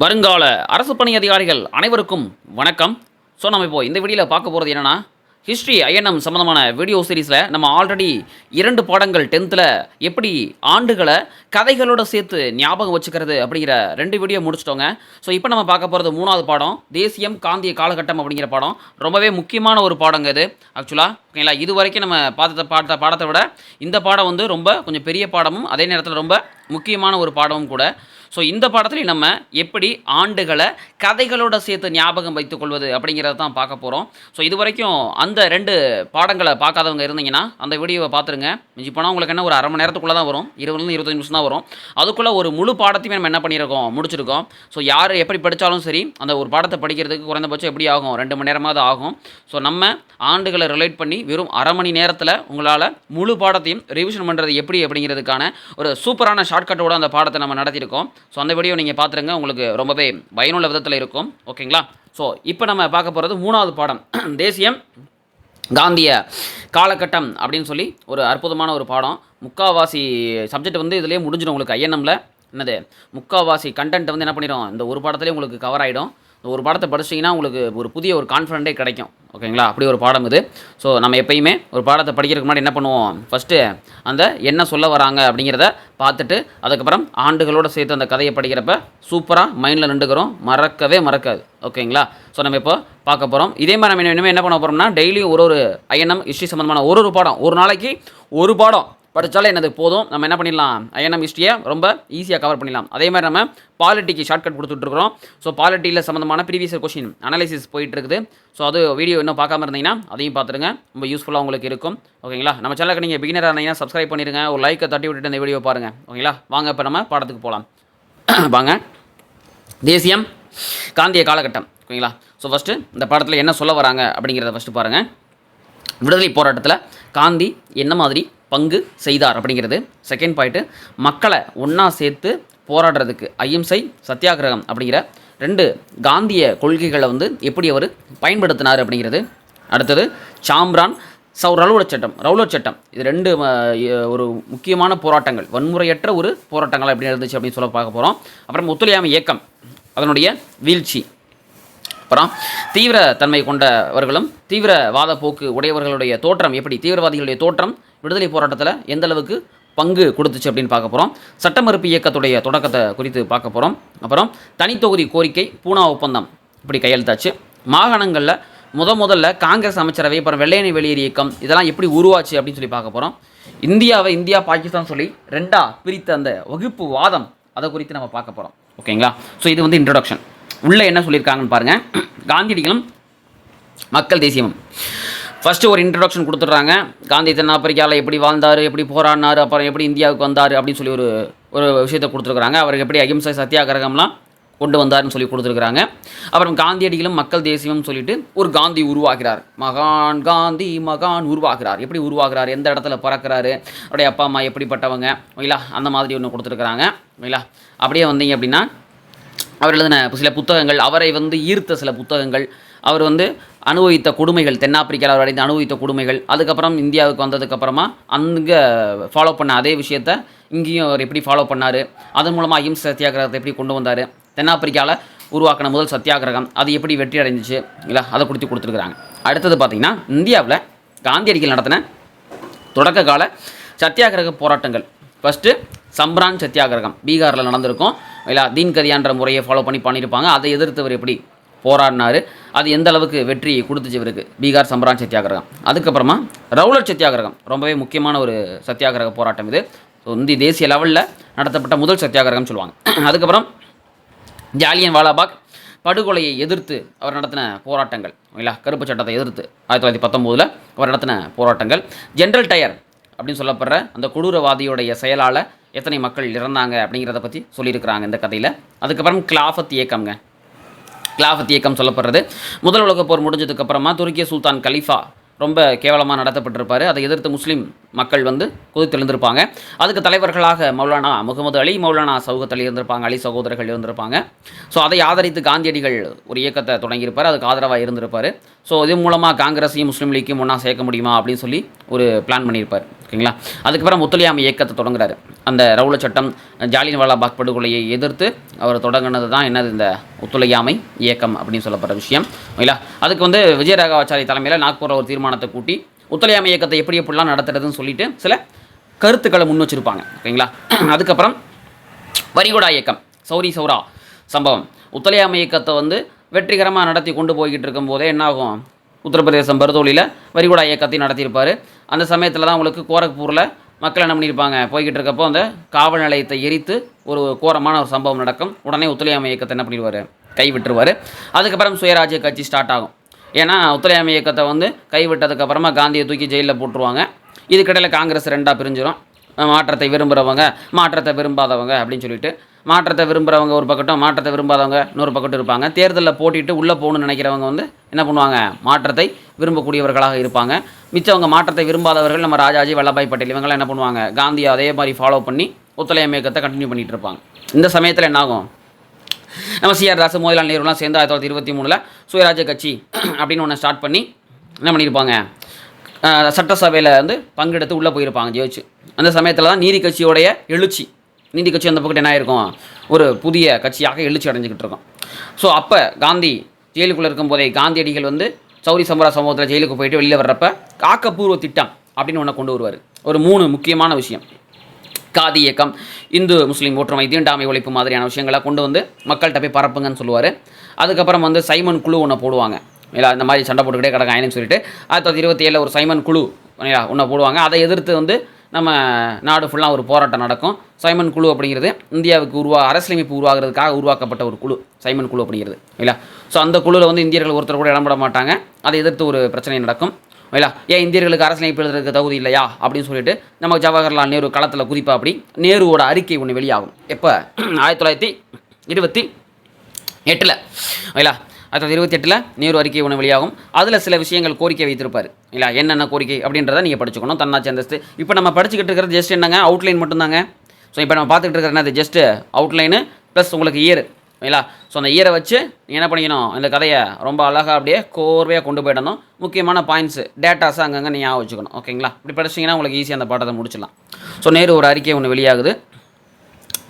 வருங்கால அரசு பணி அதிகாரிகள் அனைவருக்கும் வணக்கம். ஸோ நம்ம இப்போ இந்த வீடியோவில் பார்க்க போகிறது என்னென்னா, ஹிஸ்ட்ரி ஐஎன்எம் சம்மந்தமான வீடியோ சீரீஸில் நம்ம ஆல்ரெடி 2 பாடங்கள் 10th எப்படி ஆண்டுகளை கதைகளோடு சேர்த்து ஞாபகம் வச்சுக்கிறது அப்படிங்கிற 2 வீடியோ முடிச்சிட்டோங்க. ஸோ இப்போ நம்ம பார்க்க போகிறது 3வது பாடம், தேசியம் காந்திய காலகட்டம் அப்படிங்கிற பாடம். ரொம்பவே முக்கியமான ஒரு பாடங்க இது ஆக்சுவலாக. ஓகேங்களா, இது வரைக்கும் நம்ம பார்த்த பாடத்தை விட இந்த பாடம் வந்து ரொம்ப கொஞ்சம் பெரிய பாடமும் அதே நேரத்தில் ரொம்ப முக்கியமான ஒரு பாடமும் கூட. ஸோ இந்த பாடத்தில் நம்ம எப்படி ஆண்டுகளை கதைகளோடு சேர்த்து ஞாபகம் வைத்துக் கொள்வது அப்படிங்கிறத தான் பார்க்க போகிறோம். ஸோ இது வரைக்கும் அந்த 2 பாடங்களை பார்க்காதவங்க இருந்தீங்கன்னா அந்த வீடியோவை பார்த்துருங்க. மிஞ்சி போனால் உங்களுக்கு என்ன ஒரு அரை மணி நேரத்துக்குள்ளே தான் வரும், 20-25 நிமிஷம் தான் வரும். அதுக்குள்ளே ஒரு முழு பாடத்தையுமே நம்ம என்ன பண்ணியிருக்கோம், முடிச்சிருக்கோம். ஸோ யார் எப்படி படித்தாலும் சரி, அந்த ஒரு பாடத்தை படிக்கிறதுக்கு குறைந்தபட்சம் எப்படி ஆகும், 2 மணி நேரமாவது ஆகும். ஸோ நம்ம ஆண்டுகளை ரிலேட் பண்ணி வெறும் அரை மணி நேரத்தில் உங்களால் முழு பாடத்தையும் ரிவிஷன் பண்ணுறது எப்படி அப்படிங்கிறதுக்கான ஒரு சூப்பரான ஷார்ட்கட்டோட அந்த பாடத்தை நம்ம நடத்தியிருக்கோம். ஸோ அந்த வீடியோ நீங்கள் பார்த்துருங்க, உங்களுக்கு ரொம்பவே பயனுள்ள விதத்தில் இருக்கும். ஓகேங்களா. ஸோ இப்போ நம்ம பார்க்க போகிறது 3வது பாடம், தேசியம் காந்திய காலகட்டம் அப்படின்னு சொல்லி ஒரு அற்புதமான ஒரு பாடம். முக்கால்வாசி சப்ஜெக்ட் வந்து இதிலே முடிஞ்சிடும் உங்களுக்கு. ஐஎன்எம்மில் என்னது முக்கால்வாசி கண்டென்ட் வந்து என்ன பண்ணிடும், இந்த ஒரு பாடத்துலேயே உங்களுக்கு கவர் ஆகிடும். இந்த ஒரு பாடத்தை படிச்சிட்டிங்கன்னா உங்களுக்கு ஒரு புதிய ஒரு கான்ஃபிடென்ட்டே கிடைக்கும். ஓகேங்களா, அப்படி ஒரு பாடம் இது. ஸோ நம்ம எப்பயுமே ஒரு பாடத்தை படிக்கிறதுக்கு முன்னாடி என்ன பண்ணுவோம், ஃபஸ்ட்டு அந்த என்ன சொல்ல வராங்க அப்படிங்கிறத பார்த்துட்டு அதுக்கப்புறம் ஆண்டுகளோடு சேர்த்து அந்த கதையை படிக்கிறப்ப சூப்பராக மைண்டில் நின்றுக்கிறோம், மறக்கவே மறக்காது. ஓகேங்களா. ஸோ நம்ம இப்போ பார்க்க போகிறோம். இதே மாதிரி நம்ம இனிமேல் என்ன பண்ண போகிறோம்னா, டெய்லியும் ஒரு ஐஎன்எம் ஹிஸ்ட்ரி சம்மந்தமான ஒரு பாடம், ஒரு நாளைக்கு ஒரு பாடம் படித்தாலே என்னது போதும். நம்ம என்ன பண்ணிடலாம், ஐஎன்எம் ஹிஸ்ட்ரியை ரொம்ப ஈஸியாக கவர் பண்ணிடலாம். அதே மாதிரி நம்ம பாலிட்டிக்கு ஷார்ட்கட் கொடுத்துட்ருக்குறோம். ஸோ பாலிட்டியில் சம்மந்தமான ப்ரீவியஸ் கொஷின் அனாலிசிஸ் போயிட்டுருக்குது. ஸோ அது வீடியோ இன்னும் பார்க்காம இருந்தீங்கன்னா அதையும் பார்த்துருங்க, ரொம்ப யூஸ்ஃபுல்லாக உங்களுக்கு இருக்கும். ஓகேங்களா. நம்ம சேனலுக்கு நீங்கள் பிகினராக இருந்தீங்கன்னா சப்ஸ்கிரைப் பண்ணிடுங்க, ஒரு லைக்கை தட்டி விட்டுட்டு இந்த வீடியோ பாருங்கள். ஓகேங்களா. வாங்க இப்போ நம்ம பாடத்துக்கு போகலாம். வாங்க, தேசியம் காந்திய காலகட்டம். ஓகேங்களா. ஸோ ஃபஸ்ட்டு இந்த பாடத்தில் என்ன சொல்ல வராங்க அப்படிங்கிறத ஃபஸ்ட்டு பாருங்கள். விடுதலை போராட்டத்தில் காந்தி என்ன மாதிரி பங்கு செய்தார் அப்படிங்கிறது. செகண்ட் பாயிண்ட்டு, மக்களை ஒன்றா சேர்த்து போராடுறதுக்கு அகிம்சை சத்தியாகிரகம் அப்படிங்கிற 2 காந்திய கொள்கைகளை வந்து எப்படி அவர் பயன்படுத்தினார் அப்படிங்கிறது. அடுத்தது சாம்ரான் ரவுலட் சட்டம் இது 2 ஒரு முக்கியமான போராட்டங்கள், வன்முறையற்ற ஒரு போராட்டங்கள் எப்படி இருந்துச்சு அப்படின்னு சொல்ல பார்க்க போகிறோம். அப்புறம் ஒத்துழையாமை இயக்கம் அதனுடைய வீழ்ச்சி. அப்புறம் தீவிரத்தன்மை கொண்டவர்களும் தீவிரவாத போக்கு உடையவர்களுடைய தோற்றம், எப்படி தீவிரவாதிகளுடைய தோற்றம் விடுதலை போராட்டத்தில் எந்த அளவுக்கு பங்கு கொடுத்துச்சு அப்படின்னு பார்க்க போகிறோம். சட்ட மறுப்பு இயக்கத்துடைய தொடக்கத்தை குறித்து பார்க்க போகிறோம். அப்புறம் தனித்தொகுதி கோரிக்கை, பூனா ஒப்பந்தம் இப்படி கையெழுத்தாச்சு. மாகாணங்களில் முதல்ல காங்கிரஸ் அமைச்சரவை, அப்புறம் வெள்ளையனை வெளியேறு இயக்கம் இதெல்லாம் எப்படி உருவாச்சு அப்படின்னு சொல்லி பார்க்க போகிறோம். இந்தியா பாகிஸ்தான் சொல்லி 2ஆ பிரித்த அந்த வகுப்பு வாதம் அதை குறித்து நம்ம பார்க்க போகிறோம். ஓகேங்களா. ஸோ இது வந்து இன்ட்ரடக்ஷன். உள்ளே என்ன சொல்லியிருக்காங்கன்னு பாருங்கள். காந்தியடிகளும் மக்கள் தேசியமும் ஃபஸ்ட்டு ஒரு இன்ட்ரடக்ஷன் கொடுத்துட்றாங்க. காந்தி தென்னாப்பிரிக்காவில் எப்படி வாழ்ந்தார், எப்படி போராடினார், அப்புறம் எப்படி இந்தியாவுக்கு வந்தார் அப்படின்னு சொல்லி ஒரு விஷயத்தை கொடுத்துருக்குறாங்க. அவருக்கு எப்படி அகிம்சை சத்தியாகிரகம்லாம் கொண்டு வந்தார்னு சொல்லி கொடுத்துருக்குறாங்க. அப்புறம் காந்தியடிகளும் மக்கள் தேசியம்னு சொல்லிட்டு ஒரு காந்தி உருவாகிறார், மகான் உருவாகிறார். எப்படி உருவாகிறார், எந்த இடத்துல பிறக்கிறாரு, அவருடைய அப்பா அம்மா எப்படிப்பட்டவங்க, ஓகேங்களா, அந்த மாதிரி ஒன்று கொடுத்துருக்குறாங்க. ஓகேங்களா. அப்படியே வந்தீங்க அப்படின்னா அவர் எழுதின சில புத்தகங்கள், அவரை வந்து ஈர்த்த சில புத்தகங்கள், அவர் வந்து அனுபவித்த கொடுமைகள், தென்னாப்பிரிக்காவில் அவர் அடைந்த அனுபவித்த கொடுமைகள், அதுக்கப்புறம் இந்தியாவுக்கு வந்ததுக்கப்புறமா அங்கே ஃபாலோ பண்ண அதே விஷயத்தை இங்கேயும் அவர் எப்படி ஃபாலோ பண்ணார், அதன் மூலமாக அகிம்சை சத்தியாகிரகத்தை எப்படி கொண்டு வந்தார், தென்னாப்பிரிக்காவில் உருவாக்கின முதல் சத்தியாகிரகம் அது எப்படி வெற்றி அடைஞ்சிச்சு, இல்லை அதை குறித்து கொடுத்துருக்குறாங்க. அடுத்தது பார்த்திங்கன்னா, இந்தியாவில் காந்தியடிகள் நடத்தின தொடக்க கால சத்தியாகிரக போராட்டங்கள். ஃபஸ்ட்டு சம்ரான் சத்தியாகிரகம் பீகாரில் நடந்திருக்கும். இல்லை தீன்கதியான்ற முறையை ஃபாலோ பண்ணியிருப்பாங்க. அதை எதிர்த்தவர் எப்படி போராடினார், அது எந்த அளவுக்கு வெற்றி கொடுத்துச்சு இவருக்கு, பீகார் சம்ரான் சத்தியாகிரகம். அதுக்கப்புறமா ரவுலட் சத்தியாகிரகம் ரொம்ப முக்கியமான ஒரு சத்தியாகிரக போராட்டம் இது. ஸோ இந்திய தேசிய லெவலில் நடத்தப்பட்ட முதல் சத்தியாகிரகம் சொல்லுவாங்க. அதுக்கப்புறம் ஜாலியன் வாலாபாக் படுகொலையை எதிர்த்து அவர் நடத்தின போராட்டங்கள், இல்லை கருப்பு சட்டத்தை எதிர்த்து 1919 அவர் நடத்தின போராட்டங்கள். ஜென்ரல் டயர் அப்படின்னு சொல்லப்படுற அந்த கொடூரவாதியுடைய செயலால் எத்தனை மக்கள் இறந்தாங்க அப்படிங்கிறத பற்றி சொல்லியிருக்கிறாங்க இந்த கதையில். அதுக்கப்புறம் கிலாஃபத் இயக்கம் சொல்லப்படுறது முதல் உலகப் போர் முடிஞ்சதுக்கப்புறமா துருக்கிய சுல்தான் கலீஃபா ரொம்ப கேவலமாக நடத்தப்பட்டிருப்பார். அதை எதிர்த்து முஸ்லீம் மக்கள் வந்து கொதித்தெழுந்திருப்பாங்க. அதுக்கு தலைவர்களாக மௌலானா முகமது அலி, மௌலானா சௌகத் அலி இருந்திருப்பாங்க, அலி சகோதரர்கள் இருந்திருப்பாங்க. ஸோ அதை ஆதரித்து காந்தியடிகள் ஒரு இயக்கத்தை தொடங்கியிருப்பார், அதுக்கு ஆதரவாக இருந்திருப்பார். ஸோ இது மூலமாக காங்கிரஸையும் முஸ்லீம் லீக்கையும் ஒன்றா சேர்க்க முடியுமா அப்படின்னு சொல்லி ஒரு பிளான் பண்ணியிருப்பார். ஓகேங்களா. அதுக்கப்புறம் ஒத்துழையாமை இயக்கத்தை தொடங்குறாரு. அந்த ரவுல சட்டம், ஜாலியன்வாலா பாக் படுகொலையை எதிர்த்து அவர் தொடங்கினது தான் என்னது இந்த ஒத்துழையாமை இயக்கம் அப்படின்னு சொல்லப்படுற விஷயம். ஓகேங்களா. அதுக்கு வந்து விஜயராகவாச்சாரி தலைமையில் நாக்பூரில் ஒரு தீர்மானத்தை கூட்டி ஒத்துழையாமை இயக்கத்தை எப்படிலாம் நடத்துறதுன்னு சொல்லிட்டு சில கருத்துக்களை முன் வச்சிருப்பாங்க. ஓகேங்களா. அதுக்கப்புறம் வரிகுடா இயக்கம், சௌரி சௌரா சம்பவம், ஒத்துழையாமை இயக்கத்தை வந்து வெற்றிகரமாக நடத்தி கொண்டு போய்கிட்டு இருக்கும்போதே என்னாகும், உத்தரப்பிரதேசம் பர்தோலியில் வரிகுடா இயக்கத்தையும் நடத்தியிருப்பார். அந்த சமயத்தில் தான் உங்களுக்கு கோரக்பூரில் மக்கள் என்ன பண்ணியிருப்பாங்க, போய்கிட்டு இருக்கப்போ அந்த காவல் நிலையத்தை எரித்து ஒரு கோரமான ஒரு சம்பவம் நடக்கும். உடனே ஒத்துழையாமை இயக்கத்தை என்ன பண்ணிடுவார், கைவிட்டுருவார். அதுக்கப்புறம் சுயராஜ்ய கட்சி ஸ்டார்ட் ஆகும். ஏன்னா ஒத்துழையாமை இயக்கத்தை வந்து கைவிட்டதுக்கப்புறமா காந்தியை தூக்கி ஜெயிலில் போட்டுருவாங்க. இதுக்கிடையில் காங்கிரஸ் ரெண்டாக பிரிஞ்சிடும். மாற்றத்தை விரும்புகிறவங்க, மாற்றத்தை விரும்பாதவங்க அப்படின்னு சொல்லிட்டு, மாற்றத்தை விரும்புகிறவங்க ஒரு பக்கட்டும், மாற்றத்தை விரும்பாதவங்க இன்னொரு பக்கட்டும் இருப்பாங்க. தேர்தலில் போட்டிட்டு உள்ளே போகணுன்னு நினைக்கிறவங்க வந்து என்ன பண்ணுவாங்க, மாற்றத்தை விரும்பக்கூடியவர்களாக இருப்பாங்க. மிச்சவங்க மாற்றத்தை விரும்பாதவர்கள் நம்ம ராஜாஜி, வல்லபாய் பட்டேல் இவங்களாம் என்ன பண்ணுவாங்க, காந்தியை அதே மாதிரி ஃபாலோ பண்ணி ஒத்துழையாமை இயக்கத்தை கண்டினியூ பண்ணிகிட்டு இருப்பாங்க. இந்த சமயத்தில் என்னாகும், நம்ம சிஆர் தாஸ், மோதிலால் நேருலாம் சேர்ந்து 1923 சுயராஜ்ய கட்சி அப்படின்னு ஒன்று ஸ்டார்ட் பண்ணி என்ன பண்ணியிருப்பாங்க, சட்டசபையில் வந்து பங்கெடுத்து உள்ளே போயிருப்பாங்க ஜெயிச்சு. அந்த சமயத்தில் தான் நீதி கட்சியோடைய எழுச்சி, நீதி கட்சி அந்த பக்கத்து என்ன ஆயிருக்கும், ஒரு புதிய கட்சியாக எழுச்சி அடைஞ்சிக்கிட்டு இருக்கோம். ஸோ அப்போ காந்தி ஜெயிலுக்குள்ளே இருக்கும்போதே காந்தியடிகள் வந்து சௌரி சம்பரா சம்பவத்தில் ஜெயிலுக்கு போயிட்டு வெளியில் வர்றப்ப ஆக்கப்பூர்வ திட்டம் அப்படின்னு ஒன்று கொண்டு வருவார். ஒரு 3 முக்கியமான விஷயம், காதி இயக்கம், இந்து முஸ்லீம் ஒற்றுமை, தீண்டாமை ஒழிப்பு மாதிரியான விஷயங்களை கொண்டு வந்து மக்கள்கிட்ட போய் பரப்புங்கன்னு சொல்லுவார். அதுக்கப்புறம் வந்து சைமன் குழு ஒன்று போடுவாங்க. இல்லை இந்த மாதிரி சண்டை போட்டுக்கிட்டே கிடக்காயின்னு சொல்லிட்டு 1927 ஒரு சைமன் குழு ஒன்று போடுவாங்க. அதை எதிர்த்து வந்து நம்ம நாடு ஃபுல்லாக ஒரு போராட்டம் நடக்கும். சைமன் குழு அப்படிங்கிறது இந்தியாவுக்கு அரசியலமைப்பு உருவாகிறதுக்காக உருவாக்கப்பட்ட ஒரு குழு, சைமன் குழு அப்படிங்கிறது. இல்லை ஸோ அந்த குழுவில் வந்து இந்தியர்கள் ஒருத்தர் கூட இடம்பெற மாட்டாங்க. அதை எதிர்த்து ஒரு பிரச்சனை நடக்கும். இல்லை ஏன் இந்தியர்களுக்கு அரசியலமைப்பு எழுதுறதுக்கு தகுதி இல்லையா அப்படின்னு சொல்லிட்டு நம்ம ஜவஹர்லால் நேரு களத்தில் குறிப்பா அப்படி நேருவோட அறிக்கை ஒன்று வெளியாகும். எப்போ 1928 இல்லை 1928 நேரு அறிக்கை ஒன்று வெளியாகும். அதில் சில விஷயங்கள் கோரிக்கை வைத்திருப்பார். இல்லை என்னென்ன கோரிக்கை அப்படின்றத நீங்கள் படிச்சுக்கணும். தன்னாட்சி அந்தஸ்து இப்போ நம்ம படிச்சுக்கிட்டு இருக்கிறது ஜஸ்ட் என்னங்க, அவுட்லைன் மட்டும்தாங்க. ஸோ இப்போ நம்ம பார்த்துக்கிட்டு இருக்கிறது அது ஜஸ்ட்டு அவுட்லைனு ப்ளஸ் உங்களுக்கு இயர். ஓகேங்களா. ஸோ அந்த இயரை வச்சு நீங்கள் என்ன பண்ணிக்கணும், இந்த கதையை ரொம்ப அழகாக அப்படியே கோர்வையாக கொண்டு போயிடணும். முக்கியமான பாயிண்ட்ஸு, டேட்டாஸை அங்கங்கே நீங்கள் ஞாபகம் வச்சுக்கணும். ஓகேங்களா. இப்படி படிச்சிங்கன்னா உங்களுக்கு ஈஸியாக அந்த பாட்டத்தை முடிச்சிடலாம். ஸோ நேரு ஒரு அறிக்கை ஒன்று வெளியாகுது,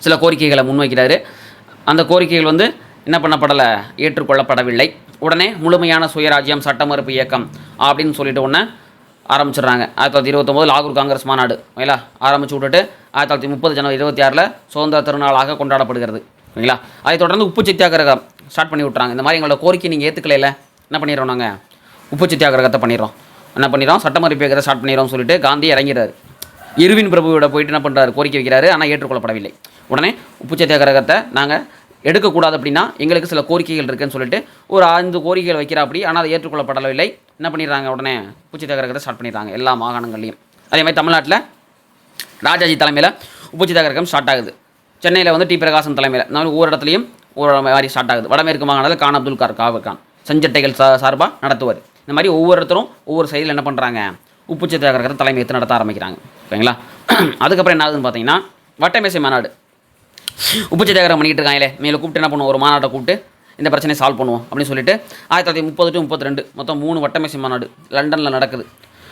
சில கோரிக்கைகளை முன்வைக்கிறாரு. அந்த கோரிக்கைகள் வந்து என்ன பண்ணப்படலை, ஏற்றுக்கொள்ளப்படவில்லை. உடனே முழுமையான சுயராஜ்யம், சட்ட மறுப்பு இயக்கம் அப்படின்னு சொல்லிட்டு ஒன்று ஆரம்பிச்சிடுறாங்க. 1929 லாகூர் காங்கிரஸ் மாநாடு ஓகேங்களா ஆரம்பிச்சு விட்டுட்டு 1930 ஜனவரி 26 சுதந்திர திருநாளாக கொண்டாடப்படுகிறது. ஓகேங்களா. அதை தொடர்ந்து உப்பு சத்தியாகிரகம் ஸ்டார்ட் பண்ணி விட்றாங்க. இந்த மாதிரி எங்களோட கோரிக்கை நீங்கள் ஏற்றுக்கலையில என்ன பண்ணிடுறோம், நாங்கள் உப்பு சத்தியாகிரகத்தை பண்ணிடுறோம், என்ன பண்ணிடுறோம், சட்ட மறுப்பு இயக்கத்தை ஸ்டார்ட் பண்ணிடுறோம் சொல்லிட்டு காந்தி இறங்கிறாரு. இருவின் பிரபுவோட போயிட்டு என்ன பண்ணுறாரு, கோரிக்கை வைக்கிறாரு. ஆனால் ஏற்றுக்கொள்ளப்படவில்லை. உடனே உப்பு சத்தியாகிரகத்தை நாங்கள் எடுக்கக்கூடாது அப்படின்னா எங்களுக்கு சில கோரிக்கைகள் இருக்குன்னு சொல்லிட்டு ஒரு 5 கோரிக்கைகள் வைக்கிறா அப்படி. ஆனால் அதை ஏற்றுக்கொள்ளப்படவில்லை. என்ன பண்ணிடுறாங்க, உடனே உப்பு சத்தியாகிரகத்தை ஸ்டார்ட் பண்ணிடுறாங்க எல்லா மாகாணங்கள்லையும். அதே மாதிரி தமிழ்நாட்டில் ராஜாஜி தலைமையில் உப்பு சத்தியாகிரகம் ஸ்டார்ட் ஆகுது. சென்னையில் வந்து டி பிரகாசன் தலைமையில் இந்த மாதிரி ஒவ்வொரு இடத்துலையும் ஒரு மாதிரி ஸ்டார்ட் ஆகுது. வடமேற்கு மாகாணத்தில் கான் அப்துல் காவர் கான் செஞ்சட்டைகள் சார்பாக நடத்துவார். இந்த மாதிரி ஒவ்வொருத்தரும் ஒவ்வொரு சைடில் என்ன பண்ணுறாங்க, உப்பு சத்தியாகிரகத்தை தலைமை எடுத்து நடத்த ஆரம்பிக்கிறாங்க. ஓகேங்களா. அதுக்கப்புறம் என்ன ஆகுதுன்னு பார்த்தீங்கன்னா வட்டமேசை மாநாடு. உப்பு சத்தியாகிரகம் பண்ணிக்கிட்டு இருக்காங்களே, மேலே கூப்பிட்டு என்ன பண்ணுவோம், ஒரு மாநாட்டை கூப்பிட்டு இந்த பிரச்சனையை சால்வ் பண்ணுவோம் அப்படின்னு சொல்லிட்டு 1930 to 32 மொத்தம் 3 வட்டமேசை மாநாடு லண்டனில் நடக்குது.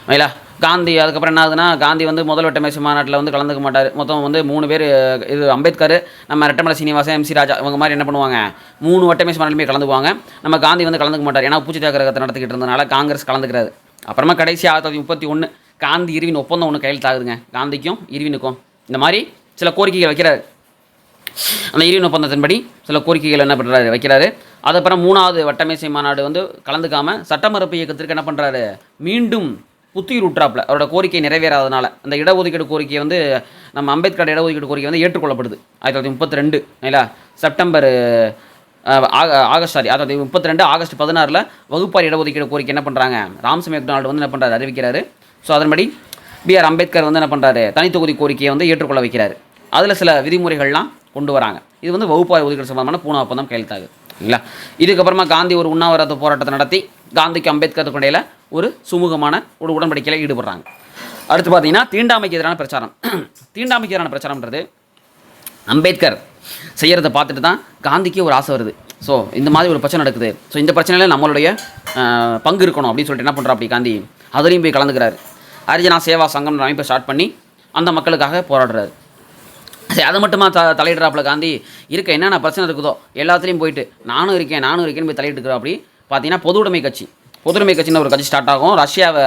ஓகேங்களா. காந்தி அதுக்கப்புறம் என்ன ஆகுதுன்னா, காந்தி வந்து முதல் வட்டமேசை மாநாட்டில் வந்து கலந்துக்க மாட்டார். மொத்தம் வந்து 3 பேர், இது அம்பேத்கர், நம்ம ரெட்டமலை சீனிவாசன், MC ராஜா இவங்க மாதிரி என்ன பண்ணுவாங்க, 3 வட்டமேசை மாநாட்டிலுமே கலந்துக்குவாங்க. நம்ம காந்தி வந்து கலந்துக்க மாட்டார். ஏன்னா உப்பு சத்தியாகிரகத்தை நடத்திக்கிட்டு இருந்ததுனால காங்கிரஸ் கலந்துக்கிறாரு. அப்புறமா கடைசி 1931 காந்தி இருவின் ஒப்பந்தம் ஒன்று கையெழுத்தாகுதுங்க, காந்திக்கும் இருவினுக்கும். இந்த மாதிரி சில கோரிக்கைகள் வைக்கிறாரு. அந்த இருவின் ஒப்பந்தத்தின்படி சில கோரிக்கைகள் என்ன பண்ணுறாரு, வைக்கிறாரு. அதுக்கப்புறம் 3வது வட்டமேசை மாநாடு வந்து கலந்துக்காமல் சட்ட மறுப்பு இயக்கத்திற்கு என்ன பண்ணுறாரு, மீண்டும் புத்துயிர் விட்றாப்புல. அவரோட கோரிக்கை நிறைவேறாதனால அந்த இடஒதுக்கீடு கோரிக்கை வந்து நம்ம அம்பேத்கர் இடஒதுக்கீடு கோரிக்கை வந்து ஏற்றுக்கொள்ளப்படுது 1932. இல்லைங்களா. செப்டம்பர் ஆகஸ்ட் 1932 ஆகஸ்ட் 16 வகுப்பார் இடஒதுக்கீடு கோரிக்கை என்ன பண்ணுறாங்க, ராம்சி மெக்டொனால்டு வந்து என்ன பண்ணுறாரு, அறிவிக்கிறாரு. ஸோ அதன்படி BR அம்பேத்கர் வந்து என்ன பண்ணுறாரு, தனித்தொகுதி கோரிக்கையை வந்து ஏற்றுக்கொள்ள வைக்கிறாரு. அதில் சில விதிமுறைகள்லாம் கொண்டு வராங்க. இது வந்து வகுப்பார் ஒதுக்கீடு சம்பந்தமான பூனா ஒப்பந்தம் கையெழுத்தாகுது. இல்லைங்களா. இதுக்கப்புறமா காந்தி ஒரு உண்ணாவிரத போராட்டத்தை நடத்தி காந்திக்கு அம்பேத்கருக்கு இடையில் ஒரு சுமூகமான ஒரு உடன்படிக்கையில் ஈடுபடுறாங்க. அடுத்து பார்த்தீங்கன்னா தீண்டாமைக்கு எதிரான பிரச்சாரம். தீண்டாமைக்கு எதிரான பிரச்சாரம்ன்றது அம்பேத்கர் செய்கிறத பார்த்துட்டு தான் காந்திக்கு ஒரு ஆசை வருது. ஸோ இந்த மாதிரி ஒரு பிரச்சனை நடக்குது, ஸோ இந்த பிரச்சனையில் நம்மளுடைய பங்கு இருக்கணும் அப்படின்னு சொல்லிட்டு என்ன பண்ணுறா அப்படி காந்தி அதுலேயும் போய் கலந்துக்கிறாரு. ஹரிஜனா சேவா சங்கம்ன்ற அமைப்பை ஸ்டார்ட் பண்ணி அந்த மக்களுக்காக போராடுறாரு. சரி, அது மட்டுமா தலையிடுறாப்புல காந்தி இருக்க என்னென்ன பிரச்சனை இருக்குதோ எல்லாத்துலேயும் போயிட்டு நானும் இருக்கேன்னு போய் தலையிட்டுக்கிறோம். அப்படி பார்த்தீங்கன்னா பொதுவுடைமை கட்சின்னு ஒரு கட்சி ஸ்டார்ட் ஆகும். ரஷ்யாவை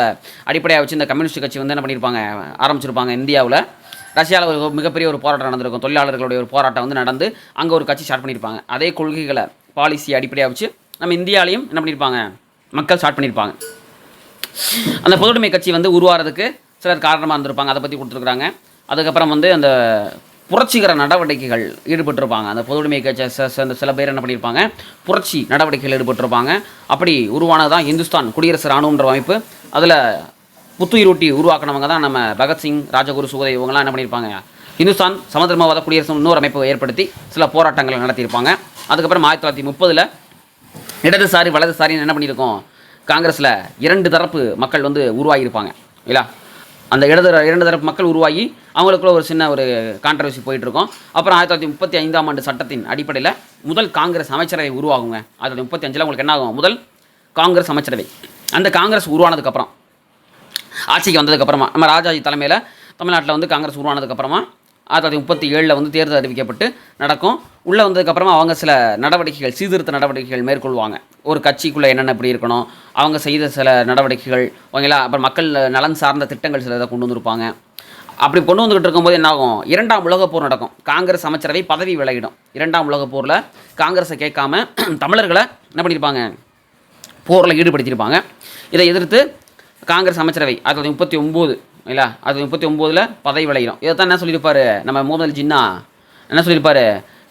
அடிப்படையாக வச்சு இந்த கம்யூனிஸ்ட் கட்சி வந்து என்ன பண்ணியிருப்பாங்க, ஆரம்பிச்சிருப்பாங்க இந்தியாவில். ரஷ்யாவில் ஒரு மிகப்பெரிய ஒரு போராட்டம் நடந்திருக்கும், தொழிலாளர்களுடைய ஒரு போராட்டம் வந்து நடந்து அங்கே ஒரு கட்சி ஸ்டார்ட் பண்ணியிருப்பாங்க. அதே கொள்கைகளை பாலிசி அடிப்படையாக வச்சு நம்ம இந்தியாவிலையும் என்ன பண்ணியிருப்பாங்க, மக்கள் ஸ்டார்ட் பண்ணியிருப்பாங்க. அந்த பொதுவுடைமை கட்சி வந்து உருவாகிறதுக்கு சிலர் காரணமாக இருந்திருப்பாங்க, அதை பற்றி கொடுத்துருக்குறாங்க. அதுக்கப்புறம் வந்து அந்த புரட்சிகர நடவடிக்கைகள் ஈடுபட்டிருப்பாங்க. அந்த பொதுவுடைமை கட்சியை சேர்ந்த சில பேர் என்ன பண்ணியிருப்பாங்க, புரட்சி நடவடிக்கைகள் ஈடுபட்டிருப்பாங்க. அப்படி உருவானதான் இந்துஸ்தான் குடியரசு இராணுவன்ற அமைப்பு. அதில் புத்துயிரூட்டி உருவாக்கினவங்க தான் நம்ம பகத்சிங், ராஜகுரு, சுகதேவ் இவங்கெல்லாம் என்ன பண்ணியிருப்பாங்க, இந்துஸ்தான் சமதர்மவாத குடியரசு இன்னொரு அமைப்பை ஏற்படுத்தி சில போராட்டங்களை நடத்தியிருப்பாங்க. அதுக்கப்புறம் 1930 இடதுசாரி வலதுசாரின்னு என்ன பண்ணியிருக்கோம், காங்கிரஸில் 2 தரப்பு மக்கள் வந்து உருவாகியிருப்பாங்க இல்லையா. அந்த இரண்டு தரப்பு மக்கள் உருவாகி அவங்களுக்குள்ள ஒரு சின்ன ஒரு கான்ட்ரவர்சி போயிட்டுருக்கோம். அப்புறம் 1935ஆம் ஆண்டு சட்டத்தின் அடிப்படையில் முதல் காங்கிரஸ் அமைச்சரவை உருவாகுங்க. 1935 உங்களுக்கு என்ன ஆகும், முதல் காங்கிரஸ் அமைச்சரவை. அந்த காங்கிரஸ் உருவானதுக்கப்புறம் ஆட்சிக்கு வந்ததுக்கப்புறமா நம்ம ராஜாஜி தலைமையில் தமிழ்நாட்டில் வந்து காங்கிரஸ் உருவானதுக்கப்புறமா 1937 வந்து தேர்தல் அறிவிக்கப்பட்டு நடக்கும். உள்ளே வந்ததுக்கப்புறமா அவங்க சில நடவடிக்கைகள், சீர்திருத்த நடவடிக்கைகள் மேற்கொள்வாங்க. ஒரு கட்சிக்குள்ளே என்னென்ன எப்படி இருக்கணும், அவங்க செய்த சில நடவடிக்கைகள் ஓகேங்களா. அப்புறம் மக்கள் நலன் சார்ந்த திட்டங்கள் சில இதை கொண்டு வந்திருப்பாங்க. அப்படி கொண்டு வந்துக்கிட்டு இருக்கும்போது என்னாகும், 2ஆம் உலகப் போர் நடக்கும். காங்கிரஸ் அமைச்சரவை பதவி விலகிடும். 2ஆம் உலகப் போரில் காங்கிரஸை கேட்காம தமிழர்களை என்ன பண்ணியிருப்பாங்க, போரில் ஈடுபடுத்தியிருப்பாங்க. இதை எதிர்த்து காங்கிரஸ் அமைச்சரவை 1939 இல்லையா, 1939 பதவி விலகிடும். இதை தான் என்ன சொல்லியிருப்பார் நம்ம மோதல் ஜின்னா, என்ன சொல்லியிருப்பார்,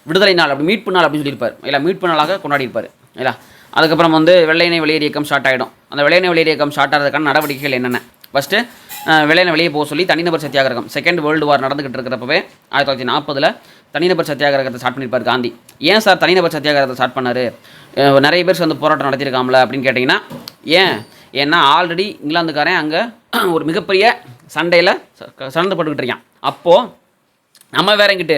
விடுதலை நாள் அப்படி மீட்பு நாள் அப்படின்னு சொல்லியிருப்பார் இல்லை, மீட்பு நாளாக கொண்டாடியிருப்பார் இல்லை. அதுக்கப்புறம் வந்து வெள்ளையனை வெளியேறு இயக்கம் ஸ்டார்ட் ஆகிடும். அந்த வெள்ளையனை வெளியேறு இயக்கம் ஸ்டார்ட் ஆகிறதுக்கான நடவடிக்கைகள் என்னென்ன, ஃபஸ்ட்டு வெள்ளையனை வெளியே போக சொல்லி தனிநபர் சத்தியாகிரகம், செகண்ட் வேர்ல்டு வார் நடந்துகிட்டு இருக்கிறப்பவே 1940 தனிநபர் சத்தியாகிரகத்தை ஸ்டார்ட் பண்ணியிருப்பார் காந்தி. ஏன் சார் தனிநபர் சத்தியாகிரகத்தை ஸ்டார்ட் பண்ணார், நிறைய பேர் வந்து போராட்டம் நடத்தியிருக்காங்களா அப்படின்னு கேட்டிங்கன்னா, ஏன்னா ஆல்ரெடி இங்கிலாந்துக்காரன் அங்கே ஒரு மிகப்பெரிய சண்டையில் சண்டைப்பட்டுக்கிட்டு இருக்கான். அப்போது நம்ம வேறங்கிட்டு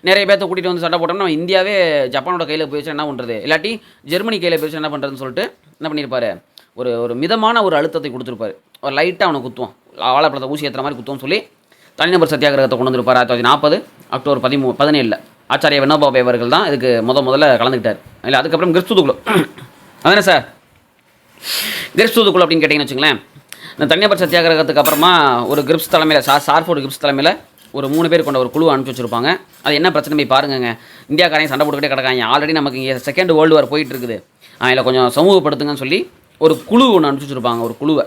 நிறைய பேர்த்த கூட்டிகிட்டு வந்து சண்டை போட்டோம்னா இந்தியாவே ஜப்பானோட கையில் போயிடுச்சு என்ன பண்ணுறது, இல்லாட்டி ஜெர்மனி கையில் போயிடுச்சு என்ன பண்ணுறதுன்னு சொல்லிட்டு என்ன பண்ணியிருப்பார், ஒரு மிதமான ஒரு அழுத்தத்தை கொடுத்துருப்பார். ஒரு லைட்டாக அவனை குத்துவோம், வாழைப்பழத்தை ஊசி ஏற்றுற மாதிரி குத்துவோம் சொல்லி தனிநபர் சத்தியாகிரகத்தை கொண்டு வந்திருப்பார். 1940 அக்டோபர் 17 ஆச்சாரிய வினோபாபாய் அவர்கள் தான் இதுக்கு முதல்ல கலந்துக்கிட்டார் இல்லை. அதுக்கப்புறம் கிறிஸ்துவ அதானே சார், கிறிஸ்துவ அப்படின்னு கேட்டிங்கன்னு வச்சுங்களேன். இந்த தனிநபர் சத்தியாகிரகத்துக்கு அப்புறமா ஒரு கிரிப்ஸ் தலைமையில் சார்ஃபோர்டு கிரிப்ஸ் தலைமையில் ஒரு 3 பேர் கொண்ட ஒரு குழு அனுப்பிச்சி வச்சுருப்பாங்க. அது என்ன பிரச்சனை போய் பாருங்க, இந்தியாக்காரையும் சண்டை போட்டுக்கிட்டே கிடக்காங்க, ஆல்ரெடி நமக்கு இங்கே செகண்ட் வேர்ல்டு வார் போயிட்டு இருக்குது, அதில் கொஞ்சம் சமூகப்படுத்துங்கன்னு சொல்லி ஒரு குழு ஒன்று அனுப்பிச்சி வச்சுருப்பாங்க. ஒரு குழுவை,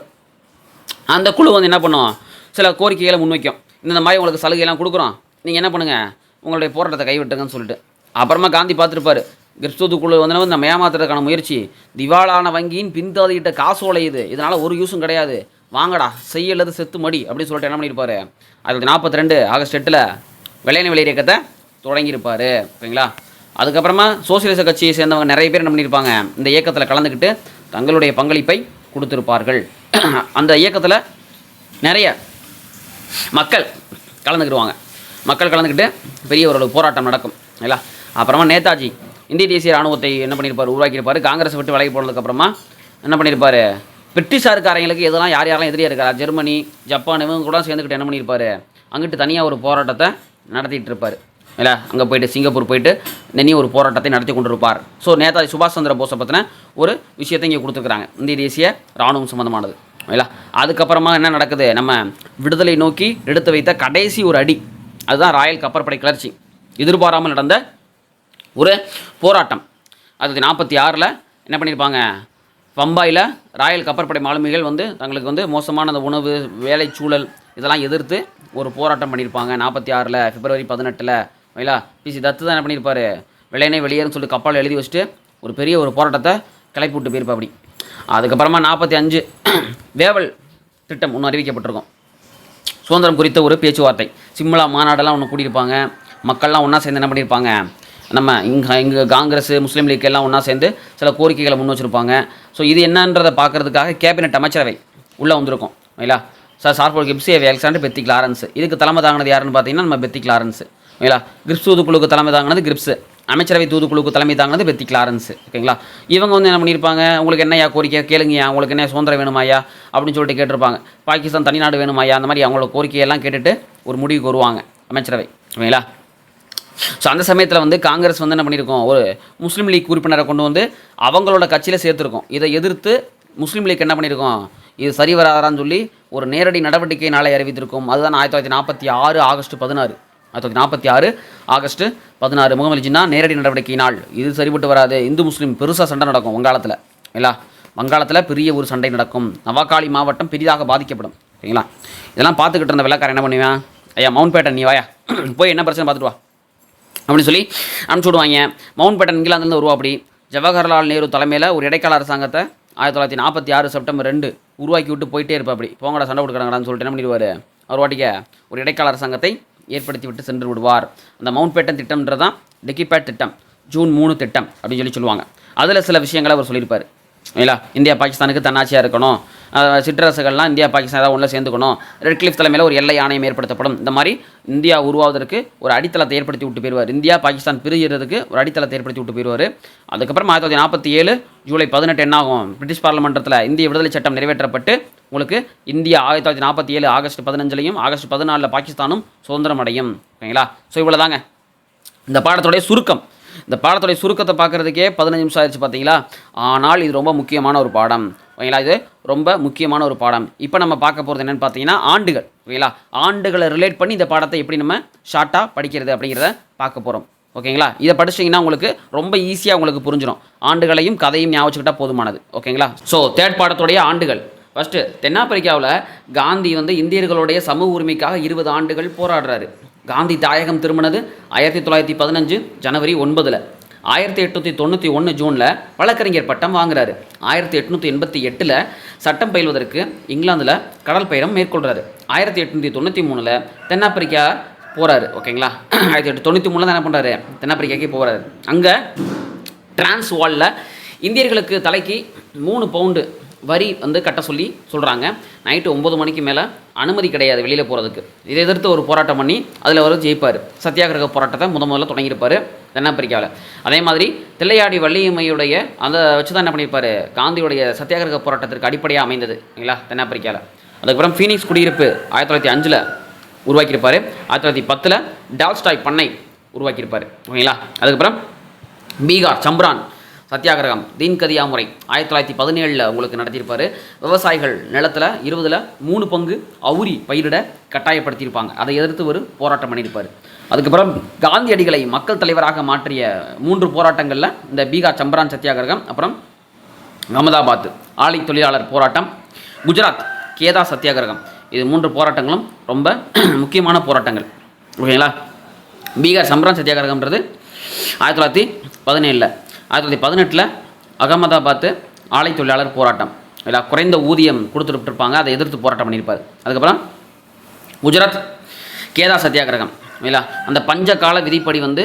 அந்த குழு வந்து என்ன பண்ணும், சில கோரிக்கைகளை முன்வைக்கும். இந்த மாதிரி உங்களுக்கு சலுகையெல்லாம் கொடுக்குறோம், நீங்கள் என்ன பண்ணுங்கள், உங்களுடைய போராட்டத்தை கைவிட்டுங்கன்னு சொல்லிட்டு. அப்புறமா காந்தி பார்த்துருப்பார், கிறிஸ்துவ குழு வந்து நம்ம ஏமாத்துறதுக்கான முயற்சி, திவாலான வங்கியின் பின்தாதிட்ட காசோலை இதனால் ஒரு யூஸும் கிடையாது, வாங்கடா செய்யலது செத்து மடி அப்படின்னு சொல்லிட்டு என்ன பண்ணியிருப்பார். 1942 ஆகஸ்ட் 8 வெள்ளையனை வெளியேறு இயக்கத்தை தொடங்கியிருப்பார் ஓகேங்களா. அதுக்கப்புறமா சோசியலிச கட்சியை சேர்ந்தவங்க நிறைய பேர் என்ன பண்ணியிருப்பாங்க, இந்த இயக்கத்தில் கலந்துக்கிட்டு தங்களுடைய பங்களிப்பை கொடுத்துருப்பார்கள். அந்த இயக்கத்தில் நிறைய மக்கள் கலந்துக்கிடுவாங்க. மக்கள் கலந்துக்கிட்டு பெரிய ஒரு போராட்டம் நடக்கும் இல்லைங்களா. அப்புறமா நேதாஜி இந்திய தேசிய இராணுவத்தை என்ன பண்ணியிருப்பார், உருவாக்கியிருப்பார். காங்கிரஸை விட்டு விலகி போனதுக்கப்புறமா என்ன பண்ணியிருப்பார், பிரிட்டிஷாருக்காரங்களுக்கு எதெல்லாம் யாரெல்லாம் எதிரியாக இருக்கிறா, ஜெர்மனி, ஜப்பான் இவங்க கூட சேர்ந்துக்கிட்டு என்ன பண்ணியிருப்பார், அங்கிட்டு தனியாக ஒரு போராட்டத்தை நடத்திட்டு இருப்பார் இல்லை. அங்கே போயிட்டு சிங்கப்பூர் போயிட்டு ஒரு போராட்டத்தை நடத்தி கொண்டிருப்பார். ஸோ நேதாஜி சுபாஷ் சந்திர போஸை பற்றின ஒரு விஷயத்தை இங்கே கொடுத்துருக்குறாங்க, இந்திய தேசிய இராணுவம் சம்மந்தமானது இல்லை. அதுக்கப்புறமா என்ன நடக்குது, நம்ம விடுதலை நோக்கி எடுத்து வைத்த கடைசி ஒரு அடி, அதுதான் ராயல் கப்பற்படை கிளர்ச்சி. எதிர்பாராமல் நடந்த ஒரு போராட்டம். 1946 என்ன பண்ணியிருப்பாங்க, பம்பாயில் ராயல் கப்பற்படை மாலுமிகள் வந்து தங்களுக்கு வந்து மோசமான அந்த உணவு, வேலை சூழல் இதெல்லாம் எதிர்த்து ஒரு போராட்டம் பண்ணியிருப்பாங்க. 1946 பிப்ரவரி 18 ஓகேங்களா. பிசி தத்து தான் என்ன பண்ணியிருப்பார், வெள்ளையனை வெளியேறுன்னு சொல்லிட்டு கப்பல் எழுதி வச்சுட்டு ஒரு பெரிய ஒரு போராட்டத்தை கிளப்பி விட்டு போயிருப்பா. அப்படி அதுக்கப்புறமா 1945 வேவல் திட்டம் ஒன்று அறிவிக்கப்பட்டிருக்கும், சுதந்திரம் குறித்த ஒரு பேச்சுவார்த்தை. சிம்லா மாநாடெல்லாம் ஒன்று கூட்டியிருப்பாங்க, மக்கள்லாம் ஒன்றா சேர்ந்து என்ன பண்ணியிருப்பாங்க, நம்ம இங்கே காங்கிரஸ், முஸ்லீம் லீக் எல்லாம் ஒன்றா சேர்ந்து சில கோரிக்கைகளை முன் வச்சுருப்பாங்க. ஸோ இது என்னன்றதை பார்க்குறதுக்காக கேபினெட் அமைச்சரவை உள்ளே வந்திருக்கும் இல்லைங்களா. சார்போர்ட் கிப்ஸ் அலெக்சாண்டர் பெத்தி கிளாரன்ஸ். இதுக்கு தலைமை தாங்கினது யாருன்னு பார்த்தீங்கன்னா நம்ம பெத்தி கிளாரன்ஸ். ஓகேங்களா. கிரிப்ஸ் தூதுக்குழுக்கு தலைமை தாங்கினது கிரிப்ஸ். அமைச்சரவை தூதுக்குழுக்கு தலைமை தாங்கினது பெத்தி கிளாரன்ஸ். ஓகேங்களா. இவங்க வந்து என்ன பண்ணியிருப்பாங்க, உங்களுக்கு என்னையா கோரிக்கை கேளுங்கயா, உங்களுக்கு என்ன சுதந்திரம் வேணுமாயா அப்படின்னு சொல்லிட்டு கேட்டிருப்பாங்க. பாகிஸ்தான் தனிநாடு வேணுமாயா, அந்த மாதிரி அவங்களோட கோரிக்கையெல்லாம் கேட்டுட்டு ஒரு முடிவுக்கு வருவாங்க அமைச்சரவை. ஓகேங்களா. ஸோ அந்த சமயத்தில் வந்து காங்கிரஸ் வந்து என்ன பண்ணியிருக்கோம், ஒரு முஸ்லீம் லீக் உறுப்பினரை கொண்டு வந்து அவங்களோட கட்சியில் சேர்த்துருக்கோம். இதை எதிர்த்து முஸ்லீம் லீக் என்ன பண்ணியிருக்கோம், இது சரி வராதான்னு சொல்லி ஒரு நேரடி நடவடிக்கை நாளை அறிவித்திருக்கும். அதுதான் 1946 ஆகஸ்ட் 16. 1946 ஆகஸ்ட் 16 முகமது ஜின்னா நேரடி நடவடிக்கை நாள். இது சரிபட்டு வராது. இந்து முஸ்லீம் பெருசாக சண்டை நடக்கும் வங்காளத்தில். இல்லைங்களா. வங்காளத்தில் பெரிய ஒரு சண்டை நடக்கும். நவாகாளி மாவட்டம் பெரிதாக பாதிக்கப்படும். சரிங்களா. இதெல்லாம் பார்த்துக்கிட்டு இருந்த வெள்ளக்காரன் என்ன பண்ணுவேன், ஐயா மவுண்ட் பேட்டன் நீ வாயா போய் என்ன பிரச்சனை பார்த்துட்டு வா அப்படின்னு சொல்லி அனுப்பிச்சி விடுவாங்க. மவுண்ட் பேட்டன் இங்கிலாந்துலேருந்து உருவாப்படி ஜவஹர்லால் நேரு தலைமையில் ஒரு இடைக்கால அரசாங்கத்தை 1946 செப்டம்பர் 2 உருவாக்கி விட்டு போயிட்டே இருப்பா. அப்படி போங்கடா சண்டை கொடுக்குறாங்கடான்னு சொல்லிட்டு என்ன பண்ணிடுவார், அவர் வாட்டிக்க ஒரு இடைக்கால அரசாங்கத்தை ஏற்படுத்தி விட்டு சென்று விடுவார். அந்த மவுண்ட் பேட்டன் திட்டம்ன்றது தான் டெக்கிபேட் திட்டம், ஜூன் 3 திட்டம் அப்படின்னு சொல்லுவாங்க. அதில் சில விஷயங்களை அவர் சொல்லியிருப்பார். இல்லைங்களா. இந்தியா பாகிஸ்தானுக்கு தன்னாட்சியாக இருக்கணும், சிற்றரசுகள்லாம் இந்தியா பாகிஸ்தான் ஏதாவது ஒன்றில் சேர்ந்துக்கணும், ரெட் கிளிஃப் தலைமையில் ஒரு எல்லை ஆணையம் ஏற்படுத்தப்படும். இந்த மாதிரி இந்தியா உருவாவதற்கு ஒரு அடித்தளத்தை ஏற்படுத்தி விட்டு போயிடுவார். இந்தியா பாகிஸ்தான் பிரிகிறதுக்கு ஒரு அடித்தளத்தை ஏற்படுத்தி விட்டு போயிடுவார். அதுக்கப்புறம் 1947 ஜூலை 18 என்ன ஆகும், பிரிட்டிஷ் பார்லிமெண்டத்தில் இந்திய விடுதலை சட்டம் நிறைவேற்றப்பட்டு உங்களுக்கு இந்தியா 1947 ஆகஸ்ட் 15 ஆகஸ்ட் 14 பாகிஸ்தானும் சுதந்திரம் அடையும். ஓகேங்களா. ஸோ இவ்வளோ தாங்க இந்த பாடத்துடைய சுருக்கம். இந்த பாடத்துடைய சுருக்கத்தை பார்க்குறதுக்கே 15 நிமிஷம் ஆயிடுச்சு பார்த்தீங்களா. ஆனால் இது ரொம்ப முக்கியமான ஒரு பாடம். ஓகேங்களா. இது ரொம்ப முக்கியமான ஒரு பாடம். இப்போ நம்ம பார்க்க போகிறது என்னென்னு பார்த்தீங்கன்னா ஆண்டுகள். ஓகேங்களா. ஆண்டுகளை ரிலேட் பண்ணி இந்த பாடத்தை எப்படி நம்ம ஷார்ட்டாக படிக்கிறது அப்படிங்கிறத பார்க்க போகிறோம். ஓகேங்களா. இதை படிச்சிட்டிங்கன்னா உங்களுக்கு ரொம்ப ஈஸியாக உங்களுக்கு புரிஞ்சிடும். ஆண்டுகளையும் கதையும் ஞாபகம் வச்சுக்கிட்டால் போதுமானது. ஓகேங்களா. ஸோ தேர்ட் பாடத்துடைய ஆண்டுகள். ஃபஸ்ட்டு தென்னாப்பிரிக்காவில் காந்தி வந்து இந்தியர்களுடைய சமூக உரிமைக்காக 20 ஆண்டுகள் போராடுறாரு. காந்தி தாயகம் திரும்பினது 1915 ஜனவரி 9. 1891 ஜூனில் வழக்கறிஞர் பட்டம் வாங்குறாரு. 1888 சட்டம் பயில்வதற்கு இங்கிலாந்தில் கடல் பயணம் மேற்கொள்கிறாரு. 1893 தென்னாப்பிரிக்கா போகிறாரு. ஓகேங்களா. 1893 தான் என்ன பண்ணுறாரு, தென்னாப்பிரிக்காக்கே போகிறாரு. அங்கே டிரான்ஸ்வாலில் இந்தியர்களுக்கு தலைக்கு 3 பவுண்டு வரி வந்து கட்ட சொல்லி சொல்கிறாங்க. நைட்டு 9 மணிக்கு மேலே அனுமதி கிடையாது வெளியில் போகிறதுக்கு. இதை எதிர்த்து ஒரு போராட்டம் பண்ணி அதில் அவர் ஜெயிப்பார். சத்தியாகிரக போராட்டத்தை முதல்ல தொடங்கியிருப்பார் தென்னாப்பிரிக்காவில். அதே மாதிரி தில்லையாடி வள்ளியம்மையுடைய அதை வச்சு தான் என்ன பண்ணியிருப்பார், காந்தியுடைய சத்தியாகிரக போராட்டத்திற்கு அடிப்படையாக அமைந்தது. இல்லைங்களா தென்னாப்பிரிக்காவில். அதுக்கப்புறம் ஃபீனிக்ஸ் குடியிருப்பு 1905 உருவாக்கியிருப்பார். 1910 டால்ஸ்டாய் பண்ணை உருவாக்கியிருப்பார். ஓகேங்களா. அதுக்கப்புறம் பீகார் சம்ரான் சத்தியாகிரகம் தீன்கதியா முறை 1917 உங்களுக்கு நடத்தியிருப்பார். விவசாயிகள் நிலத்தில் 20ல் 3 பங்கு அவுரி பயிரிட கட்டாயப்படுத்தியிருப்பாங்க. அதை எதிர்த்து ஒரு போராட்டம் பண்ணியிருப்பார். அதுக்கப்புறம் காந்தியடிகளை மக்கள் தலைவராக மாற்றிய 3 போராட்டங்களில் இந்த பீகார் சம்பரான் சத்தியாகிரகம், அப்புறம் அகமதாபாத் ஆலை தொழிலாளர் போராட்டம், குஜராத் கேதா சத்தியாகிரகம். இது 3 போராட்டங்களும் ரொம்ப முக்கியமான போராட்டங்கள். ஓகேங்களா. பீகார் சம்பரான் சத்தியாகிரகம்ன்றது 1917. 1918 அகமதாபாத் ஆலை தொழிலாளர் போராட்டம். இல்லை குறைந்த ஊதியம் கொடுத்துருப்பாங்க, அதை எதிர்த்து போராட்டம் பண்ணியிருப்பார். அதுக்கப்புறம் குஜராத் கேதா சத்தியாகிரகம். இல்லை அந்த பஞ்ச கால விதிப்படி வந்து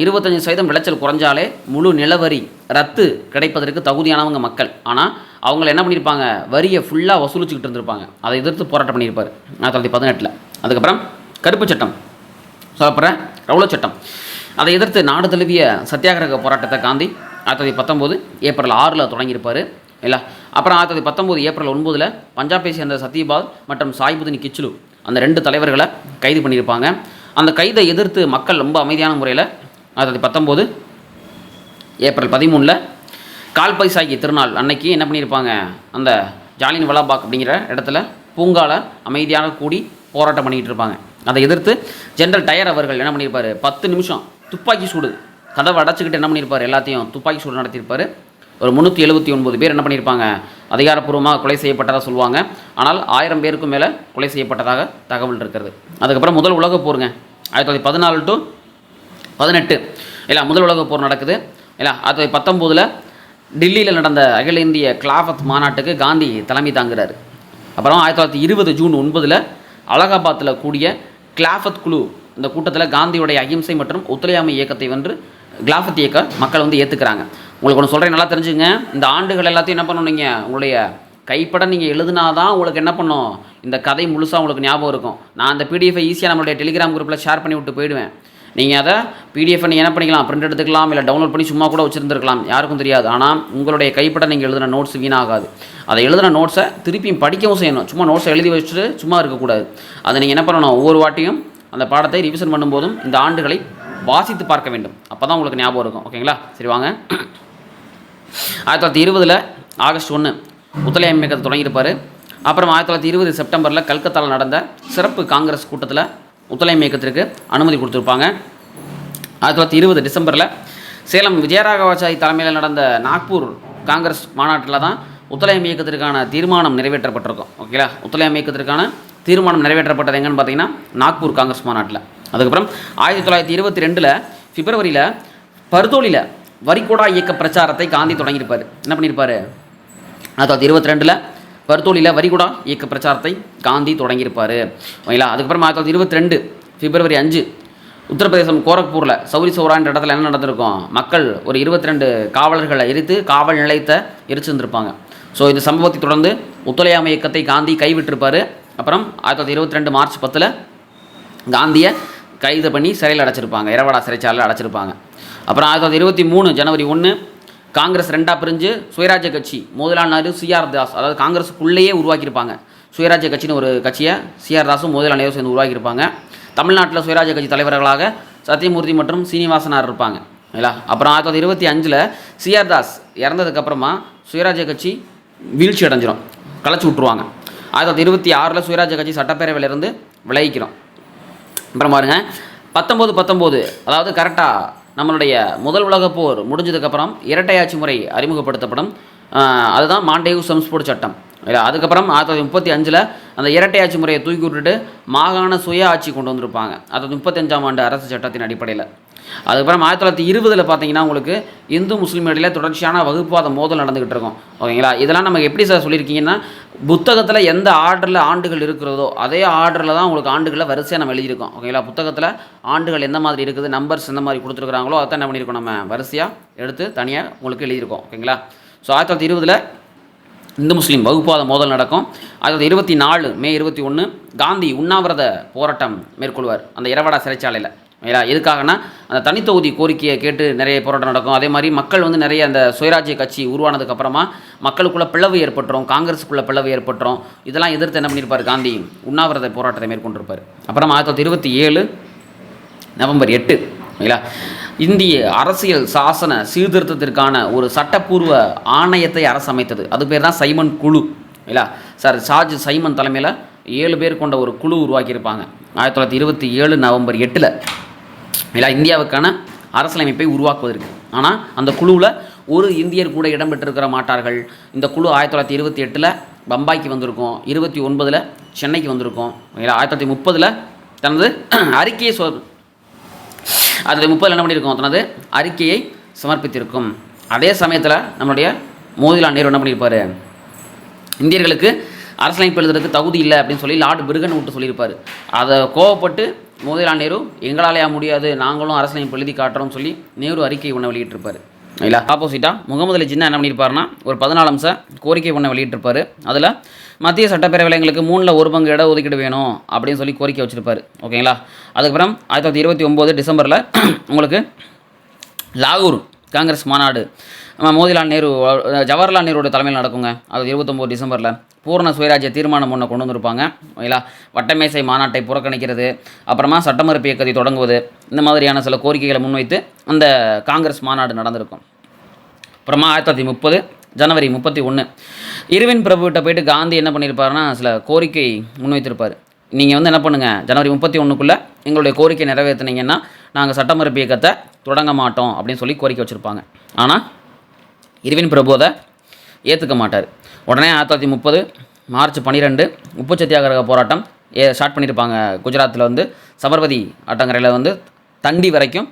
25% விளைச்சல் குறைஞ்சாலே முழு நிலவரி ரத்து கிடைப்பதற்கு தகுதியானவங்க மக்கள். ஆனால் அவங்கள என்ன பண்ணியிருப்பாங்க, வரியை ஃபுல்லாக வசூலிச்சுக்கிட்டு இருந்திருப்பாங்க. அதை எதிர்த்து போராட்டம் பண்ணியிருப்பார் 1918. அதுக்கப்புறம் கருப்பு சட்டம் சொல்லப்படுற ரவுலட் சட்டம், அதை எதிர்த்து நாடு தழுவிய சத்தியாகிரக போராட்டத்தை காந்தி 1919 ஏப்ரல் 6 தொடங்கியிருப்பார். இல்லை அப்புறம் 1919 ஏப்ரல் 9 பஞ்சாபை சேர்ந்த சத்யபால் மற்றும் சாய்புதீன் கிச்லு அந்த 2 தலைவர்களை கைது பண்ணியிருப்பாங்க. அந்த கைதை எதிர்த்து மக்கள் ரொம்ப அமைதியான முறையில் 1919 ஏப்ரல் 13 கால்பைசாகி திருநாள் அன்னைக்கு என்ன பண்ணியிருப்பாங்க, அந்த ஜாலியன் வாலாபாக் அப்படிங்கிற இடத்துல பூங்கால அமைதியான கூடி போராட்டம் பண்ணிக்கிட்டு இருப்பாங்க. அதை எதிர்த்து ஜெனரல் டயர் அவர்கள் என்ன பண்ணியிருப்பார், 10 நிமிஷம் துப்பாக்கி சூடு கதவை அடைச்சிக்கிட்டு என்ன பண்ணியிருப்பார், எல்லாத்தையும் துப்பாக்கி சூடு நடத்தியிருப்பார். ஒரு 379 பேர் என்ன பண்ணியிருப்பாங்க, அதிகாரப்பூர்வமாக கொலை செய்யப்பட்டதாக சொல்லுவாங்க. ஆனால் 1000 பேருக்கும் மேலே கொலை செய்யப்பட்டதாக தகவல் இருக்கிறது. அதுக்கப்புறம் முதல் உலகப் போருங்க 1914 to 18 இல்லை முதல் உலகப் போர் நடக்குது. இல்லை 1919 டில்லியில் நடந்த அகில இந்திய கிலாஃபத் மாநாட்டுக்கு காந்தி தலைமை தாங்குகிறார். அப்புறம் 1920 ஜூன் 9 அலகாபாத்தில் கூடிய கிலாஃபத் குழு இந்த கூட்டத்தில் காந்தியுடைய அகிம்சை மற்றும் ஒத்துழையாமை இயக்கத்தை வென்று கிலாஃபத் இயக்க மக்கள் வந்து ஏற்றுக்கிறாங்க. உங்களுக்கு ஒன்று சொல்கிறேன், நல்லா தெரிஞ்சுங்க. இந்த ஆண்டுகள் எல்லாத்தையும் என்ன பண்ணணும், நீங்கள் உங்களுடைய கைப்பட நீங்கள் எழுதுனா தான் உங்களுக்கு என்ன பண்ணும், இந்த கதை முழுசாக உங்களுக்கு ஞாபகம் இருக்கும். நான் அந்த பிடிஎஃபை ஈஸியாக நம்மளுடைய டெலிகிராம் குரூப்பில் ஷேர் பண்ணி விட்டு போயிடுவேன். நீங்கள் அதை பிடிஎஃபை நீங்கள் என்ன பண்ணிக்கலாம், பிரிண்ட் எடுத்துக்கலாம், இல்லை டவுன்லோட் பண்ணி சும்மா கூட வச்சுருந்துருக்கலாம், யாருக்கும் தெரியாது. ஆனால் உங்களுடைய கைப்பட நீங்கள் எழுதின நோட்ஸ் வீணாகாது. அதை எழுதின நோட்ஸை திருப்பியும் படிக்கவும் செய்யணும். சும்மா நோட்ஸை எழுதி வச்சுட்டு சும்மா இருக்கக்கூடாது. அதை நீங்கள் என்ன பண்ணணும், ஒவ்வொரு வாட்டியும் அந்த பாடத்தை ரிவிஷன் பண்ணும்போதும் இந்த ஆண்டுகளை வாசித்து பார்க்க வேண்டும். அப்போ தான் உங்களுக்கு ஞாபகம் இருக்கும். ஓகேங்களா? சரி வாங்க. 1920 ஆகஸ்ட் 1 ஒத்துழையாமை இயக்கத்தை தொடங்கியிருப்பார். அப்புறம் 1920 செப்டம்பரில் கல்கத்தாவில் நடந்த சிறப்பு காங்கிரஸ் கூட்டத்தில் ஒத்துழையாமை இயக்கத்திற்கு அனுமதி கொடுத்துருப்பாங்க. 1920 டிசம்பரில் சேலம் விஜயராகவாச்சாரி தலைமையில் நடந்த நாக்பூர் காங்கிரஸ் மாநாட்டில் தான் ஒத்துழையாமை இயக்கத்திற்கான தீர்மானம் நிறைவேற்றப்பட்டிருக்கும். ஓகேங்களா? ஒத்துழையாமை இயக்கத்திற்கான தீர்மானம் நிறைவேற்றப்பட்டது எங்கன்னு பார்த்தீங்கன்னா நாக்பூர் காங்கிரஸ் மாநாட்டில். அதுக்கப்புறம் 1922 பிப்ரவரியில் பர்தோலியில் வரிகோடா இயக்க பிரச்சாரத்தை காந்தி தொடங்கியிருப்பார். என்ன பண்ணியிருப்பார்? 1922 பர்தோலியில் வரிகோடா இயக்க பிரச்சாரத்தை காந்தி தொடங்கியிருப்பார். ஓகேங்களா? அதுக்கப்புறம் 1922 பிப்ரவரி 5 உத்தரப்பிரதேசம் கோரக்பூரில் சௌரி சௌரான்ற இடத்துல என்ன நடந்திருக்கும், மக்கள் ஒரு 22 காவலர்களை எரித்து காவல் நிலையத்தை எரிச்சிருந்திருப்பாங்க. ஸோ இந்த சம்பவத்தை தொடர்ந்து ஒத்துழையாமை இயக்கத்தை காந்தி கைவிட்டிருப்பார். அப்புறம் 1922 மார்ச் 10 காந்தியை கைது பண்ணி சிறையில் அடைச்சிருப்பாங்க, இரவடா சிறைச்சாலையில் அடைச்சிருப்பாங்க. அப்புறம் 1923 ஜனவரி 1 காங்கிரஸ் ரெண்டாக பிரிஞ்சு சுயராஜ்ய கட்சி மோதிலால் நேரு சிஆர் தாஸ், அதாவது காங்கிரஸுக்குள்ளேயே உருவாக்கியிருப்பாங்க. சுயராஜ்ய கட்சின்னு ஒரு கட்சியை சிஆர் தாஸும் மோதிலால் நேரு சேர்ந்து உருவாக்கியிருப்பாங்க. தமிழ்நாட்டில் சுயராஜ்ய கட்சி தலைவர்களாக சத்தியமூர்த்தி மற்றும் சீனிவாசனார் இருப்பாங்க. இல்லைங்களா? அப்புறம் 1925 சிஆர் தாஸ் இறந்ததுக்கப்புறமா சுயராஜ்ய கட்சி வீழ்ச்சி அடைஞ்சிடும், கலைச்சி விட்ருவாங்க. 1926 சுயராஜ்ய கட்சி சட்டப்பேரவையிலிருந்து விலகிக்கிறோம். அப்புறம் பாருங்கள் 1919 அதாவது கரெக்டாக நம்மளுடைய முதல் உலகப் போர் முடிஞ்சதுக்கப்புறம் இரட்டையாட்சி முறை அறிமுகப்படுத்தப்படும். அதுதான் மாண்டேகு செம்ஸ்போர்ட் சட்டம். இல்லை, அதுக்கப்புறம் 1935 அந்த இரட்டையாட்சி முறையை தூக்கி விட்டுட்டு மாகாண சுய ஆட்சி கொண்டு வந்திருப்பாங்க 1935ஆம் ஆண்டு அரசு சட்டத்தின் அடிப்படையில். அதுக்கப்புறம் 1920 பார்த்தீங்கன்னா உங்களுக்கு இந்து முஸ்லீம் இடையில தொடர்ச்சியான வகுப்புவாத மோதல் நடந்துகிட்டு இருக்கும். ஓகேங்களா? இதெல்லாம் நம்ம எப்படி சார் சொல்லியிருக்கீங்கன்னா, புத்தகத்தில் எந்த ஆர்டரில் ஆண்டுகள் இருக்கிறதோ அதே ஆர்டரில் தான் உங்களுக்கு ஆண்டுகளை வரிசையாக நம்ம எழுதியிருக்கோம். ஓகேங்களா? புத்தகத்தில் ஆண்டுகள் எந்த மாதிரி இருக்குது, நம்பர்ஸ் எந்த மாதிரி கொடுத்துருக்குறாங்களோ அதை என்ன பண்ணியிருக்கோம், நம்ம வரிசையாக எடுத்து தனியாக உங்களுக்கு எழுதியிருக்கோம். ஓகேங்களா? ஸோ 1920 இந்து முஸ்லீம் வகுப்புவாத மோதல் நடக்கும். 1924 மே 21 காந்தி உண்ணாவிரத போராட்டம் மேற்கொள்வார் அந்த இரவடா சிறைச்சாலையில். இல்லையா? எதுக்காகனா அந்த தனித்தொகுதி கோரிக்கையை கேட்டு நிறைய போராட்டம் நடக்கும். அதே மாதிரி மக்கள் நிறைய அந்த சுயராஜ்ய கட்சி உருவானதுக்கப்புறமா மக்களுக்குள்ளே பிளவு ஏற்பட்டுரும், காங்கிரஸுக்குள்ளே பிளவு ஏற்பட்டுரும். இதெல்லாம் எதிர்த்து என்ன பண்ணியிருப்பார், காந்தி உண்ணாவிரத போராட்டத்தை மேற்கொண்டிருப்பார். அப்புறம் 1927 நவம்பர் 8 இல்லைங்களா, இந்திய அரசியல் சாசன சீர்திருத்தத்திற்கான ஒரு சட்டப்பூர்வ ஆணையத்தை அரசு அமைத்தது. அது பேர் தான் சைமன் குழு. இல்லையா சார், ஜார்ஜ் சைமன் தலைமையில் 7 பேர் கொண்ட ஒரு குழு உருவாக்கியிருப்பாங்க 1927 நவம்பர் 8 இல்லை, இந்தியாவுக்கான அரசியலமைப்பை உருவாக்குவதற்கு. ஆனால் அந்த குழுவில் ஒரு இந்தியர் கூட இடம்பெற்றிருக்கிற மாட்டார்கள். இந்த குழு 1928 பம்பாய்க்கு வந்திருக்கும், 29 சென்னைக்கு வந்திருக்கும். 1930 தனது அறிக்கையை 1930 என்ன பண்ணியிருக்கோம், தனது அறிக்கையை சமர்ப்பித்திருக்கும். அதே சமயத்தில் நம்மளுடைய மோதிலால் நேரு என்ன பண்ணியிருப்பார், இந்தியர்களுக்கு அரசியலமைப்பு எழுதுறதுக்கு தகுதி இல்லை அப்படின்னு சொல்லி லார்டு பிருகன் விட்டு சொல்லியிருப்பார். அதை கோவப்பட்டு மோதிலால் நேரு எங்களாலேயா முடியாது, நாங்களும் அரசியலமைப்பு எழுதி காட்டுறோம்னு சொல்லி நேரு அறிக்கை ஒன்று வெளியிட்டிருப்பார். இல்லை, ஆப்போசிட்டாக முகமது அலி ஜின்னா என்ன பண்ணியிருப்பாருன்னா ஒரு 14 அம்ச கோரிக்கை ஒன்று வெளியிட்டிருப்பார். அதில் மத்திய சட்டப்பேரவையில் எங்களுக்கு 3ல் 1 பங்கு இட ஒதுக்கீடு வேணும் அப்படின்னு சொல்லி கோரிக்கை வச்சுருப்பார். ஓகேங்களா? அதுக்கப்புறம் 1929 டிசம்பரில் உங்களுக்கு லாகூர் காங்கிரஸ் மாநாடு மோதிலால் நேரு ஜவஹர்லால் நேருடைய தலைமையில் நடக்குங்க. அது 29 டிசம்பரில் பூர்ண சுயராஜ்ய தீர்மானம் ஒன்று கொண்டு வந்திருப்பாங்க. ஓகேங்களா? வட்டமேசை மாநாட்டை புறக்கணிக்கிறது, அப்புறமா சட்டமறுப்பு இயக்கத்தை தொடங்குவது, இந்த மாதிரியான சில கோரிக்கைகளை முன்வைத்து அந்த காங்கிரஸ் மாநாடு நடந்திருக்கும். அப்புறமா 1930 ஜனவரி 31 இருவின் பிரபுகிட்ட போயிட்டு காந்தி என்ன பண்ணியிருப்பாருன்னா சில கோரிக்கை முன்வைத்திருப்பார். நீங்கள் என்ன பண்ணுங்கள், ஜனவரி 31க்குள்ளே எங்களுடைய கோரிக்கை நிறைவேற்றினீங்கன்னா நாங்கள் சட்டமறுப்பு இயக்கத்தை தொடங்க மாட்டோம் அப்படின்னு சொல்லி கோரிக்கை வச்சுருப்பாங்க. ஆனால் இருவின் பிரபு அதை ஏற்றுக்க மாட்டார். உடனே 1930 மார்ச் 12 உப்பு சத்தியாகிரக போராட்டம் ஸ்டார்ட் பண்ணியிருப்பாங்க. குஜராத்தில் சபர்மதி ஆட்டங்கரையில் தண்டி வரைக்கும்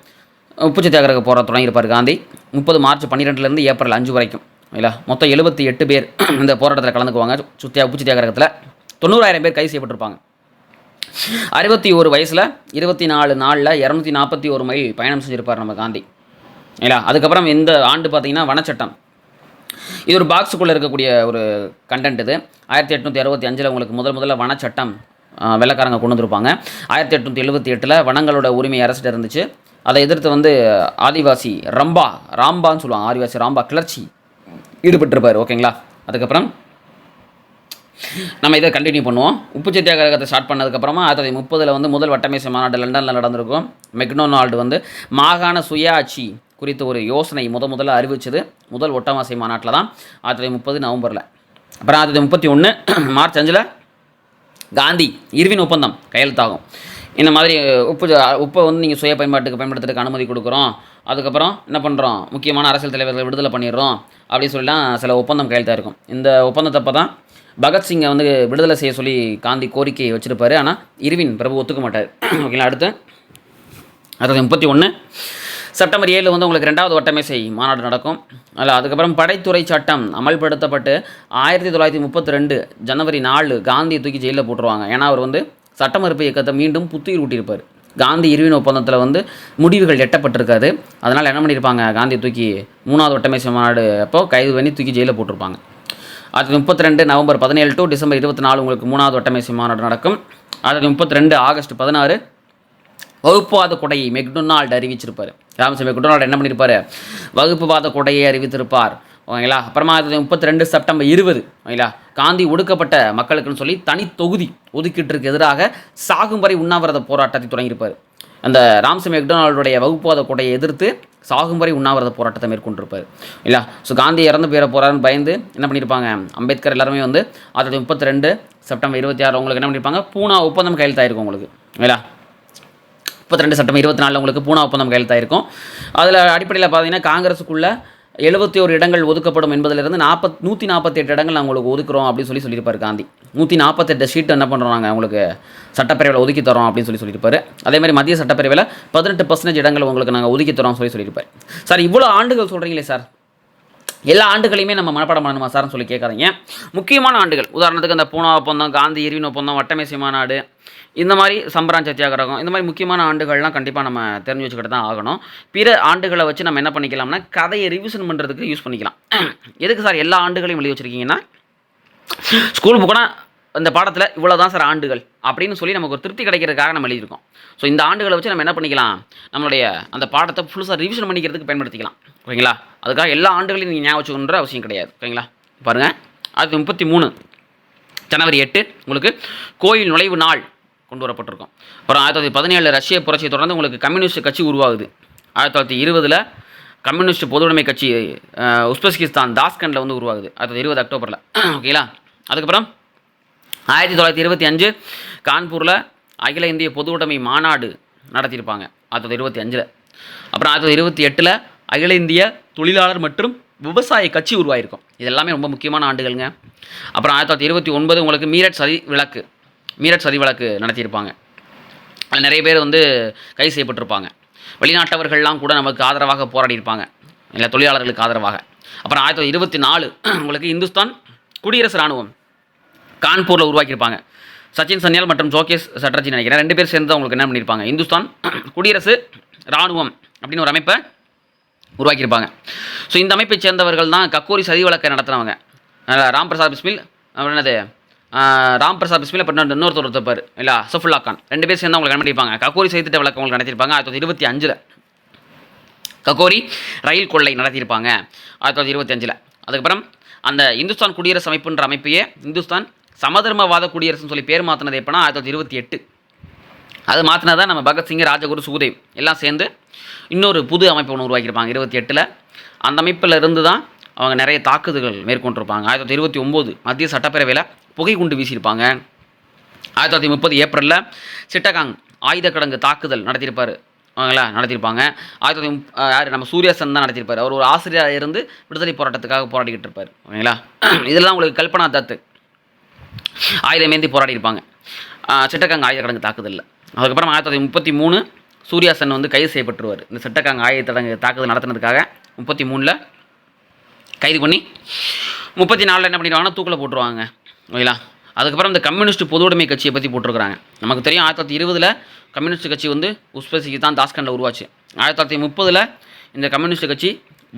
உப்பு சத்தியாகிரக போராட்டம் தொடங்கியிருப்பார் காந்தி. 30 மார்ச் 12 ஏப்ரல் 5 வரைக்கும். இல்லை, மொத்தம் 78 பேர் இந்த போராட்டத்தில் கலந்துக்குவாங்க. உப்பு சத்தியாகிரகத்தில் 90,000 பேர் கைது செய்யப்பட்டிருப்பாங்க. 61 வயசில் 24 நாளில் 241 மைல் பயணம் செஞ்சுருப்பார் நம்ம காந்தி. இல்லை, அதுக்கப்புறம் இந்த ஆண்டு பார்த்திங்கன்னா வனச்சட்டம் இது ஒரு பாக்ஸுக்குள்ளே இருக்கக்கூடிய ஒரு கண்டென்ட் இது. 1865 உங்களுக்கு முதல்ல வனச்சட்டம் வெள்ளைக்காரங்க கொண்டு வந்திருப்பாங்க. 1878 வனங்களோட உரிமை அரசிட்ட இருந்துச்சு. அதை எதிர்த்து வந்து ஆதிவாசி ராம்பான்னு சொல்லுவாங்க, ஆதிவாசி ராம்பா கிளர்ச்சி ஈடுபட்டிருப்பார். ஓகேங்களா. அதுக்கப்புறம் நம்ம இதை கண்டினியூ பண்ணுவோம். உப்பு சத்தியாகிரகத்தை ஸ்டார்ட் பண்ணதுக்கப்புறமா 1930 வந்து முதல் வட்டமேசை மாநாடு லண்டனில் நடந்திருக்கும். மெக்டொனால்டு வந்து மாகாண சுயாட்சி குறித்த ஒரு யோசனை முதல்ல அறிவித்தது முதல் ஒட்டமாசை மாநாட்டில் தான் 1930 நவம்பரில். அப்புறம் 1931 மார்ச் 5 காந்தி இர்வின் ஒப்பந்தம் கையெழுத்தாகும். இந்த மாதிரி உப்பை வந்து நீங்கள் சுய பயன்படுத்துறதுக்கு அனுமதி கொடுக்குறோம், அதுக்கப்புறம் என்ன பண்ணுறோம், முக்கியமான அரசியல் தலைவர்களை விடுதலை பண்ணிடுறோம் அப்படின்னு சொல்லிலாம் சில ஒப்பந்தம் கையெழுத்தாக இருக்கும். இந்த ஒப்பந்தத்தப்போ தான் பகத்சிங்கை வந்து விடுதலை செய்ய சொல்லி காந்தி கோரிக்கையை வச்சுருப்பார். ஆனால் இர்வின் பிரபு ஒத்துக்க மாட்டார். ஓகேங்களா. அடுத்து 1931 செப்டம்பர் 7 வந்து உங்களுக்கு 2வது வட்டமேசை மாநாடு நடக்கும். அதுக்கப்புறம் படைத்துறை சட்டம் அமல்படுத்தப்பட்டு 1932 ஜனவரி 4 காந்தியை தூக்கி ஜெயிலில் போட்டுருவாங்க. ஏன்னா அவர் வந்து சட்ட மறுப்பு இயக்கத்தை மீண்டும் புத்துயிர் ஊட்டியிருப்பார். காந்தி இர்வின் ஒப்பந்தத்தில் வந்து முடிவுகள் எட்டப்பட்டிருக்காது. அதனால் என்ன பண்ணியிருப்பாங்க, காந்தியை தூக்கி 3வது வட்டமேசை மாநாடு அப்போ கைது பண்ணி தூக்கி ஜெயிலில் போட்டிருப்பாங்க. 1932 நவம்பர் 17 டு டிசம்பர் 24 உங்களுக்கு 3வது வட்டமேசை மாநாடு நடக்கும். 1932 ஆகஸ்ட் 16 வகுப்புவாத கொடையை மெக்டொனால்டு அறிவிச்சிருப்பார். ராம்சே மெக்டொனால்டு என்ன பண்ணியிருப்பார், வகுப்புவாத கொடையை அறிவித்திருப்பார். ஓகேங்களா. அப்புறமா 1932 செப்டம்பர் 20 ஓகேங்களா, காந்தி ஒடுக்கப்பட்ட மக்களுக்குன்னு சொல்லி தனி தொகுதி ஒதுக்கீட்டிற்கு எதிராக சாகும் வரை உண்ணாவிரத போராட்டத்தை தொடங்கியிருப்பார். அந்த ராம்சே மெக்டொனால்டுடைய வகுப்புவாத கொடையை எதிர்த்து சாகும் வரை உண்ணாவிரத போராட்டத்தை மேற்கொண்டிருப்பார். இல்லையா. ஸோ காந்தி இறந்து போயிட போகிறாருன்னு பயந்து என்ன பண்ணியிருப்பாங்க, அம்பேத்கர் எல்லாருமே வந்து 1932 செப்டம்பர் 26 உங்களுக்கு என்ன பண்ணியிருப்பாங்க, பூனா ஒப்பந்தம் கையெழுத்தாயிருக்கும் உங்களுக்கு. இல்லையா. 32 செப்டம்பர் 24 உங்களுக்கு பூனா ஒப்பந்தம் கையெழுத்தாயிருக்கும். அதில் அடிப்படையில் பார்த்தீங்கன்னா காங்கிரஸுக்குள்ள 71 இடங்கள் ஒதுக்கப்படும் என்பதிலிருந்து 148 இடங்கள் நாங்கள் உங்களுக்கு ஒதுக்குறோம் அப்படின்னு சொல்லியிருப்பார் காந்தி. 148 சீட்டு என்ன பண்ணுறோம் நாங்கள் உங்களுக்கு சட்டப்பேரவையில் ஒதுக்கி தரோம் அப்படின்னு சொல்லியிருப்பார். அதே மாதிரி மத்திய சட்டப்பேரவையில் 18% இடங்கள் உங்களுக்கு நாங்கள் ஒதுக்கி தரோம் சொல்லியிருப்பார். சார் இவ்வளோ ஆண்டுகள் சொல்கிறீங்களே சார், எல்லா ஆண்டுகளையுமே நம்ம மனப்பாடம் பண்ணணுமா சார்னு சொல்லி கேட்காதீங்க. முக்கியமான ஆண்டுகள், உதாரணத்துக்கு அந்த பூனா ஒப்பந்தம், காந்தி இர்வின் ஒப்பந்தம், வட்டமேசை மாநாடு, இந்த மாதிரி சம்பரான் சத்தியாகிரகம், இந்த மாதிரி முக்கியமான ஆண்டுகள்லாம் கண்டிப்பாக நம்ம தெரிஞ்சு வச்சுக்கிட்டு தான் ஆகணும். பிற ஆண்டுகளை வச்சு நம்ம என்ன பண்ணிக்கலாம்னா கதையை ரிவிஷன் பண்ணுறதுக்கு யூஸ் பண்ணிக்கலாம். எதுக்கு சார் எல்லா ஆண்டுகளையும் எழுதி வச்சுருக்கீங்கன்னா, ஸ்கூல் புக்கனா இந்த பாடத்தில் இவ்வளோ தான் சார் ஆண்டுகள் அப்படின்னு சொல்லி நமக்கு ஒரு திருப்தி கிடைக்கிறதுக்காக நம்ம எழுதியிருக்கோம். ஸோ இந்த ஆண்டுகளை வச்சு நம்ம என்ன பண்ணிக்கலாம், நம்மளுடைய அந்த பாடத்தை ஃபுல்ஸாக ரிவிஷன் பண்ணிக்கிறதுக்கு பயன்படுத்திக்கலாம். ஓகேங்களா. அதுக்காக எல்லா ஆண்டுகளையும் நீங்கள் ஞாபகம் வச்சுக்கணுன்ற அவசியம் கிடையாது. ஓகேங்களா. பாருங்கள் 1933 ஜனவரி 8 உங்களுக்கு கோயில் நுழைவு நாள் கொண்டு வரப்பட்டிருக்கும். அப்புறம் 1917 ரஷ்ய புரட்சியை தொடர்ந்து உங்களுக்கு கம்யூனிஸ்ட் கட்சி உருவாகுது. 1920 கம்யூனிஸ்ட் பொதுவுடைமை கட்சி உஸ்பெஸ்கிஸ்தான் தாஸ்கண்டில் வந்து உருவாகுது 1920 அக்டோபரில். ஓகேங்களா. அதுக்கப்புறம் 1925 கான்பூரில் அகில இந்திய பொதுவுடைமை மாநாடு நடத்தியிருப்பாங்க 1925. அப்புறம் 1928 அகில இந்திய தொழிலாளர் மற்றும் விவசாய கட்சி உருவாயிருக்கும். இது எல்லாமே ரொம்ப முக்கியமான ஆண்டுகள்ங்க. அப்புறம் 1929 உங்களுக்கு மீரட் சதி வழக்கு நடத்தியிருப்பாங்க. அதில் நிறைய பேர் வந்து கைது செய்யப்பட்டிருப்பாங்க. வெளிநாட்டவர்கள்லாம் கூட நமக்கு ஆதரவாக போராடியிருப்பாங்க, இல்லை தொழிலாளர்களுக்கு ஆதரவாக. அப்புறம் 1924 உங்களுக்கு இந்துஸ்தான் குடியரசு இராணுவம் கான்பூரில் உருவாக்கியிருப்பாங்க. சச்சின் சன்யால் மற்றும் ஜோகேஷ் சட்டர்ஜி நினைக்கிறேன் 2 பேர் சேர்ந்து அவங்களுக்கு என்ன பண்ணியிருப்பாங்க, இந்துஸ்தான் குடியரசு இராணுவம் அப்படின்னு ஒரு அமைப்பை உருவாக்கியிருப்பாங்க. ஸோ இந்த அமைப்பை சேர்ந்தவர்கள் தான் கக்கோரி சதி வழக்கை நடத்துனவங்க. ராம் பிரசாத் பிஸ்மில் அப்புறம் இன்னொருத்தர் இருப்பார் இல்லை சஃபுல்லா கான், 2 பேர் சேர்ந்து அவங்களுக்கு என்ன பண்ணியிருப்பாங்க, கக்கோரி சதித்திட்ட வழக்கு அவங்களுக்கு நடத்தியிருப்பாங்க 1925. கக்கோரி ரயில் கொள்ளை நடத்தியிருப்பாங்க 1925. அதுக்கப்புறம் அந்த இந்துஸ்தான் குடியரசு அமைப்புன்ற அமைப்பையே இந்துஸ்தான் சமதர்மவாத குடியரசுன்னு சொல்லி பேர் மாற்றினது எப்போனா 1928. அது மாற்றினதான் நம்ம பகத்சிங், ராஜகுரு, சுகுதேவ் எல்லாம் சேர்ந்து இன்னொரு புது அமைப்பு ஒன்று உருவாக்கியிருப்பாங்க 28. அந்த அமைப்பில் இருந்து தான் அவங்க நிறைய தாக்குதல்கள் மேற்கொண்டிருப்பாங்க. 1929 மத்திய சட்டப்பேரவையில் புகை குண்டு வீசியிருப்பாங்க. 1930 ஏப்ரலில் சிட்டகாங் ஆயுத கிடங்கு தாக்குதல் நடத்தியிருப்பாங்க. நம்ம சூர்யாசன் தான் நடத்தியிருப்பார். அவர் ஒரு ஆசிரியராக இருந்து விடுதலை போராட்டத்துக்காக போராடிக்கிட்டு இருப்பார். ஓகேங்களா. இதெல்லாம் உங்களுக்கு கல்பனா தத்து ஆயுதமேந்தி போராடியிருப்பாங்க சிட்டகாங் ஆயுத கிடங்கு தாக்குதலில். அதுக்கப்புறம் 1933 சூர்யாசன் வந்து கைது செய்யப்பட்டுருவார். இந்த சிட்டகாங் ஆயுத தாக்குதல் நடத்துனதுக்காக 33 கைது பண்ணி 34 என்ன பண்ணிடுவாங்கன்னா தூக்கில் போட்டுருவாங்க. ஓகேங்களா. அதுக்கப்புறம் இந்த கம்யூனிஸ்ட் பொதுவுடைமை கட்சியை பற்றி போட்டிருக்கிறாங்க. நமக்கு தெரியும் 1920 கம்யூனிஸ்ட் கட்சி வந்து உஸ்பெஸ்கிஸ்தான் தாஸ்கண்டில் உருவாச்சு. 1930 இந்த கம்யூனிஸ்ட் கட்சி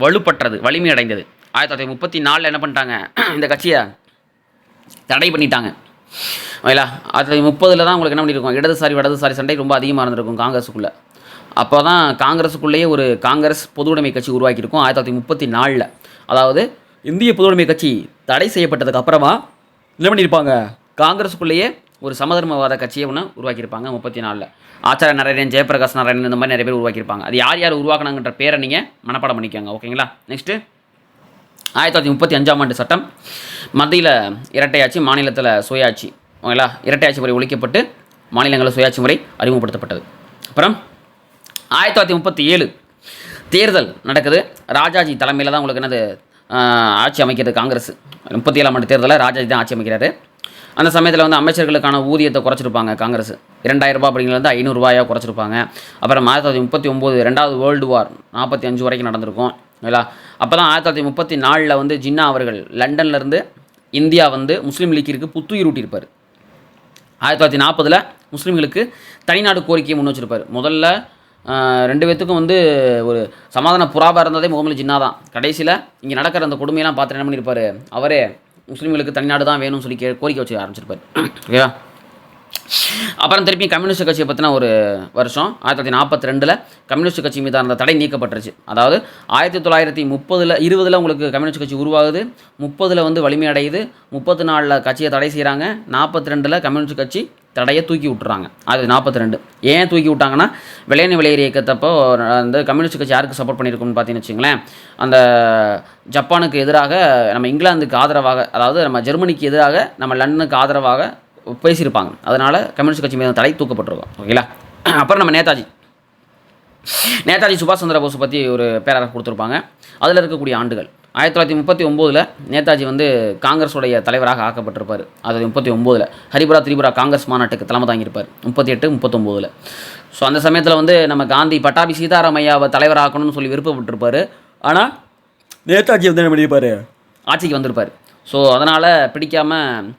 வலுப்பற்றது, வலிமை அடைந்தது. 1934 என்ன பண்ணிட்டாங்க, இந்த கட்சியை தடை பண்ணிட்டாங்க. ஓகேங்களா. 1930 தான் உங்களுக்கு என்ன பண்ணியிருக்கோம், வடதுசாரி சண்டை ரொம்ப அதிகமாக இருந்திருக்கும் காங்கிரஸுக்குள்ளே. அப்போ தான் காங்கிரஸுக்குள்ளேயே ஒரு காங்கிரஸ் பொதுவுடைமை கட்சி உருவாக்கியிருக்கும் 1934. அதாவது இந்திய பொதுவுடைமை கட்சி தடை செய்யப்பட்டதுக்கு அப்புறமா என்ன பண்ணியிருப்பாங்க, காங்கிரஸுக்குள்ளேயே ஒரு சமதர்மவாத கட்சியை ஒன்று உருவாக்கியிருப்பாங்க 34. ஆச்சாரிய நாராயணன், ஜெயபிரகாஷ் நாராயணன் இந்த மாதிரி நிறைய பேர் உருவாக்கியிருப்பாங்க. அது யார் உருவாக்கினாங்கன்ற பேரை நீங்கள் மனப்பாடம் பண்ணிக்கோங்க. ஓகேங்களா. நெக்ஸ்ட்டு 1935 சட்டம். மத்தியில் இரட்டையாட்சி, மாநிலத்தில் சுயாட்சி. ஓகேங்களா. இரட்டையாட்சி முறை ஒழிக்கப்பட்டு மாநிலங்களில் சுயாட்சி முறை அறிமுகப்படுத்தப்பட்டது. அப்புறம் 1937 தேர்தல் நடக்குது. ராஜாஜி தலைமையில் தான் உங்களுக்கு என்னது ஆட்சி அமைக்கிறது காங்கிரஸ். 37ஆம் ஆண்டு தேர்தலில் ராஜாஜி தான் ஆட்சி அமைக்கிறாரு. அந்த சமயத்தில் வந்து அமைச்சர்களுக்கான ஊதியத்தை குறைச்சிருப்பாங்க காங்கிரஸ். 2000 ரூபாய் அப்படிங்கிறது 500 ரூபாயாக குறைச்சிருப்பாங்க. அப்புறம் 1939 2வது வேர்ல்டு வார் 45 வரைக்கும் நடந்திருக்கும். இல்லைங்களா. அப்போ தான் 1934 வந்து ஜின்னா அவர்கள் லண்டன்லேருந்து இந்தியா வந்து முஸ்லீம் லீக்கிற்கு புத்துயிர் ஊட்டியிருப்பார். 1940 முஸ்லீம்களுக்கு தனிநாடு கோரிக்கையை முன் வச்சிருப்பார். முதல்ல 2 பேத்துக்கும் வந்து ஒரு சமாதான புறாவாக இருந்ததே முகமது ஜின்னா தான். கடைசியில் இங்கே நடக்கிற அந்த கொடுமையெல்லாம் பார்த்துட்டு என்ன பண்ணியிருப்பார், அவரே முஸ்லீம்களுக்கு தனிநாடு தான் வேணும்னு சொல்லி கோரிக்கை வச்சு ஆரம்பிச்சிருப்பார். ஓகேவா. அப்புறம் திருப்பி கம்யூனிஸ்ட் கட்சியை பற்றின ஒரு வருஷம் 1942 கம்யூனிஸ்ட் கட்சி மீதான அந்த தடை நீக்கப்பட்டுருச்சு. அதாவது 1920 உங்களுக்கு கம்யூனிஸ்ட் கட்சி உருவாகுது, 30 வந்து வலிமையடையுது, 34 கட்சியை தடை செய்கிறாங்க, 42 கம்யூனிஸ்ட் கட்சி தடையை தூக்கி விட்டுறாங்க. அது 42 ஏன் தூக்கி விட்டாங்கன்னா, வெள்ளையனே வெளியேறு இயக்கத்தப்போ அந்த கம்யூனிஸ்ட் கட்சி யாருக்கு சப்போர்ட் பண்ணியிருக்குன்னு பார்த்தீங்கன்னு வச்சுங்களேன், அந்த ஜப்பானுக்கு எதிராக நம்ம இங்கிலாந்துக்கு ஆதரவாக, அதாவது நம்ம ஜெர்மனிக்கு எதிராக நம்ம லண்டனுக்கு ஆதரவாக பேசியிருப்பாங்க. அதனால் கம்யூனிஸ்ட் கட்சி மீது தடை தூக்கப்பட்டிருக்கோம். ஓகேங்களா. அப்புறம் நம்ம நேதாஜி சுபாஷ் சந்திர போஸ் பற்றி ஒரு பேராகிராஃப் கொடுத்துருப்பாங்க. அதில் இருக்கக்கூடிய ஆண்டுகள் 1939 நேதாஜி வந்து காங்கிரஸுடைய தலைவராக ஆக்கப்பட்டிருப்பார். அது 39 ஹரிபுரா திரிபுரா காங்கிரஸ் மாநாட்டுக்கு தலைமை தாங்கியிருப்பார் 38 39. ஸோ அந்த சமயத்தில் வந்து நம்ம காந்தி பட்டாபி சீதாராமையாவை தலைவராக்கணும்னு சொல்லி விருப்பப்பட்டிருப்பார். ஆனால் நேதாஜி வந்து என்ன பண்ணியிருப்பார், ஆட்சிக்கு வந்திருப்பார். ஸோ அதனால் பிடிக்காமல்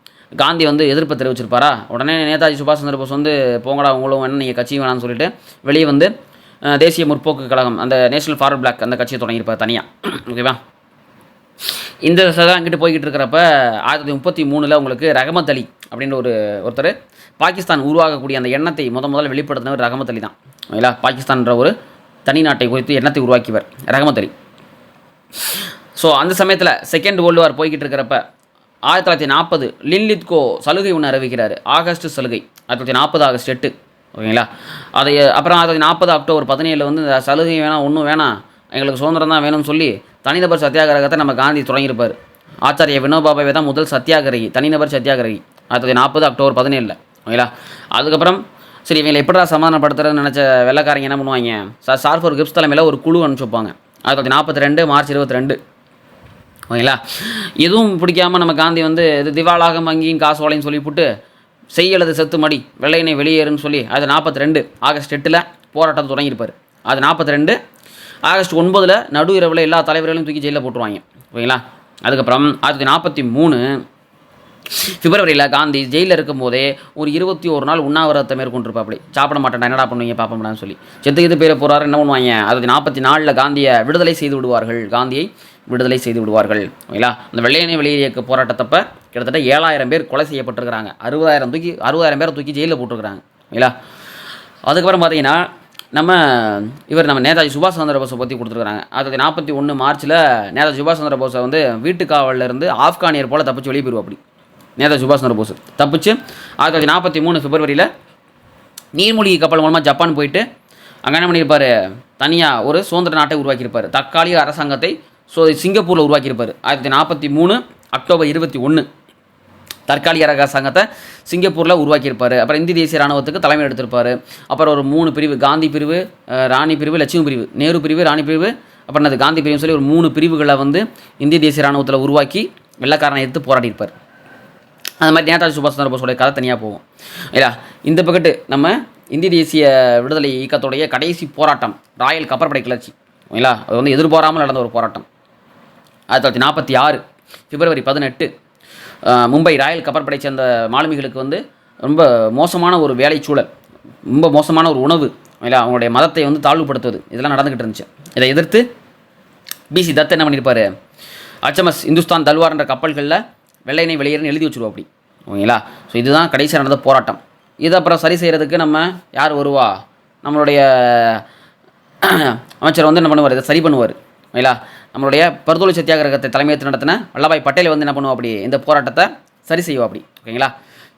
காந்தி வந்து எதிர்ப்பு தெரிவிச்சிருப்பாரா. உடனே நேதாஜி சுபாஷ் சந்திர போஸ் வந்து போங்கடா உங்களும் வேணும், நீங்கள் கட்சியும் வேணாம்னு சொல்லிட்டு வெளியே வந்து தேசிய முற்போக்கு கழகம், அந்த நேஷனல் ஃபார்வர்ட் பிளாக் அந்த கட்சியை தொடங்கியிருப்பார் தனியாக. ஓகேவா. இந்த சதம் அங்கிட்டு போய்கிட்டு இருக்கிறப்ப 1933 உங்களுக்கு ரஹமத் அலி அப்படின்ற ஒருத்தர் பாகிஸ்தான் உருவாகக்கூடிய அந்த எண்ணத்தை முதல்ல வெளிப்படுத்தினவர் ரஹமத் அலி தான். ஓகேங்களா. பாகிஸ்தான்ற ஒரு தனி நாட்டை குறித்து எண்ணத்தை உருவாக்கியவர் ரஹமத் அலி. ஸோ அந்த சமயத்தில் செகண்ட் வேர்ல்டு வார் போய்கிட்டு இருக்கிறப்ப 1940 லின்லித்கோ சலுகை ஒன்று அறிவிக்கிறார். ஆகஸ்ட் சலுகை 1940 ஆகஸ்ட் 8. ஓகேங்களா. அதை அப்புறம் 1940 அக்டோபர் 17 வந்து இந்த சலுகை வேணாம், ஒன்றும் வேணாம், எங்களுக்கு சுதந்திரம் தான் வேணும்னு சொல்லி தனிநபர் சத்தியாகிரகத்தை நம்ம காந்தி தொடங்கியிருப்பார். ஆச்சாரிய வினோபாபாவே தான் முதல் சத்தியாகிரகி, தனிநபர் சத்தியாகிரகி 1940 அக்டோபர் 17. ஓகேங்களா. அதுக்கப்புறம் சரி இவங்களை எப்படா சமாதானப்படுத்துறதுன்னு நினச்ச வெள்ளைக்காரங்க என்ன பண்ணுவாங்க, சார்ஃபர் கிப்ஸ் தலைமையில் ஒரு குழு அனுப்பிச்சு வைப்பாங்க 1942 மார்ச் 22. ஓகேங்களா. எதுவும் பிடிக்காமல் நம்ம காந்தி வந்து இது திவாலாக வங்கியும் காசு ஓலைன்னு சொல்லிவிட்டு செய்யலது செத்து மடி வெள்ளையனை வெளியேறுன்னு சொல்லி அது 42 ஆகஸ்ட் 8 போராட்டத்தை தொடங்கியிருப்பார். அது 42 ஆகஸ்ட் 9 நடு இரவில் எல்லா தலைவர்களையும் தூக்கி ஜெயிலில் போட்டுருவாங்க. ஓகேங்களா. அதுக்கப்புறம் 1943 பிப்ரவரியில் காந்தி ஜெயிலில் இருக்கும் போதே ஒரு 21 நாள் உண்ணாவிரதத்தை மேற்கொண்டிருப்பாப்படி. சாப்பிட மாட்டேன், என்னடா பண்ணுவீங்க பார்ப்போம்டான்னு சொல்லி செத்துக்கிது பேரை போகிறாரு. என்ன பண்ணுவாங்க, 1944 காந்தியை விடுதலை செய்து விடுவார்கள். காந்தியை விடுதலை செய்து விடுவார்கள். ஓகேங்களா. அந்த வெள்ளையனே வெளியேறு இயக்க போராட்டத்தப்ப கிட்டத்தட்ட 7000 பேர் கொலை செய்யப்பட்டிருக்கிறாங்க. 60,000 பேரை தூக்கி ஜெயிலில் போட்டிருக்கிறாங்க. ஓகேங்களா. அதுக்கப்புறம் பார்த்தீங்கன்னா நம்ம நேதாஜி சுபாஷ் சந்திர போஸை பற்றி கொடுத்துருக்காங்க. 1941 மார்ச்சில் நேதாஜி சுபாஷ் சந்திர போஸை வந்து வீட்டுக்காவலில் இருந்து ஆப்கானியர் போல் தப்பிச்சு வெளியே போயிடுவோம். அப்படி நேதாஜி சுபாஷ் சந்திர போஸ் தப்பிச்சு 1943 பிப்ரவரியில் நீர்மூழ்கி கப்பல் மூலமாக ஜப்பான் போயிட்டு அங்கே என்ன பண்ணியிருப்பார், தனியாக ஒரு சுதந்திர நாட்டை உருவாக்கியிருப்பார். தற்காலிக அரசாங்கத்தை சிங்கப்பூரில் உருவாக்கியிருப்பார். 1943 அக்டோபர் 21 தற்காலிக அரசாங்கத்தை சிங்கப்பூரில் உருவாக்கியிருப்பார். அப்புறம் இந்திய தேசிய இராணுவத்துக்கு தலைமை எடுத்திருப்பார். அப்புறம் ஒரு 3 பிரிவு, காந்தி பிரிவு, ராணி பிரிவு, லட்சுமி பிரிவு, நேரு பிரிவு, ராணி பிரிவு, அப்புறம் அது காந்தி பிரிவுன்னு சொல்லி ஒரு 3 பிரிவுகளை வந்து இந்திய தேசிய இராணுவத்தில் உருவாக்கி வெள்ளைக்காரனை எடுத்து போராடியிருப்பார். அது மாதிரி நேதாஜி சுபாஷ் சந்திர போஸோடைய கதை தனியாக போகும். இல்லையா. இந்த பக்கத்து நம்ம இந்திய தேசிய விடுதலை இயக்கத்துடைய கடைசி போராட்டம் ராயல் கப்பற்படை கிளர்ச்சி. ஓகேங்களா. அது வந்து எதிர்பாராமல் நடந்த ஒரு போராட்டம். 1946 பிப்ரவரி 18 மும்பை ராயல் கப்பற்படை சேர்ந்த மாலுமிகளுக்கு வந்து ரொம்ப மோசமான ஒரு வேலைச்சூழல், ரொம்ப மோசமான ஒரு உணவு, இல்லை அவங்களுடைய மதத்தை வந்து தாழ்வுபடுத்துவது, இதெல்லாம் நடந்துக்கிட்டு இருந்துச்சு. இதை எதிர்த்து பிசி தத் என்ன பண்ணியிருப்பார், HMS இந்துஸ்தான் தல்வார் என்ற கப்பல்களில் வெள்ளையனை வெளியேறன்னு எழுதி வச்சுருவோம் அப்படி, ஓகேங்களா. ஸோ இதுதான் கடைசியாக நடந்த போராட்டம். இது அப்புறம் சரி செய்கிறதுக்கு நம்ம யார் வருவா, நம்மளுடைய அமைச்சர் வந்து என்ன பண்ணுவார், இதை சரி பண்ணுவார், ஓகேங்களா. நம்மளுடைய பர்தோலி சத்தியாகிரகத்தை தலைமையேற்று நடத்தின வல்லபாய் பட்டேல் வந்து என்ன பண்ணுவோம் அப்படி, இந்த போராட்டத்தை சரி செய்வோம் அப்படி, ஓகேங்களா.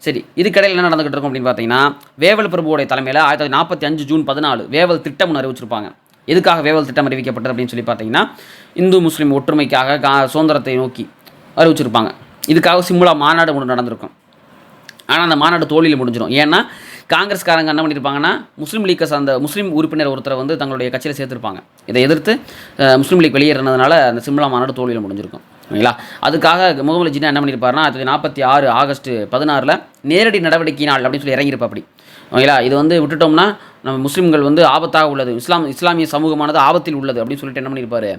சரி, இதுக்கடையில் என்ன நடந்துகிட்டு இருக்கும் அப்படின்னு பார்த்தீங்கன்னா, வேவல் பிரபுவோடைய தலைமையில் 1945 ஜூன் 14 வேவல் திட்டம்னு அறிவிச்சிருப்பாங்க. எதுக்காக வேவல் திட்டம் அறிவிக்கப்பட்டது அப்படின்னு சொல்லி பார்த்தீங்கன்னா, இந்து முஸ்லீம் ஒற்றுமைக்காக சுதந்திரத்தை நோக்கி அறிவிச்சிருப்பாங்க. இதுக்காக சிம்லா மாநாடு ஒன்று நடந்திருக்கும். ஆனால் அந்த மாநாடு தோல்வியில் முடிஞ்சிடும். ஏன்னா காங்கிரஸ்காரங்க என்ன பண்ணியிருப்பாங்கன்னா, முஸ்லீம் லீக்கை சார்ந்த முஸ்லீம் உறுப்பினர் ஒருத்தரை வந்து தங்களுடைய கட்சியில் சேர்த்துருப்பாங்க. இதை எதிர்த்து முஸ்லீம் லீக் வெளியேறினதுனால அந்த சிம்லா மாநாடு தோல்வியில் முடிஞ்சிருக்கும், ஓகேங்களா. அதுக்காக முகமது ஜின்னா என்ன பண்ணியிருப்பாருன்னா, 1946 ஆகஸ்ட் 16 நேரடி நடவடிக்கை நாள் அப்படின்னு சொல்லி இறங்கியிருப்பா அப்படி, ஓகேங்களா. இது வந்து விட்டுட்டோம்னா நம்ம முஸ்லீம்கள் வந்து ஆபத்தாக உள்ளது, இஸ்லாமிய சமூகமானது ஆபத்தில் உள்ளது அப்படின்னு சொல்லிட்டு என்ன பண்ணியிருப்பார்,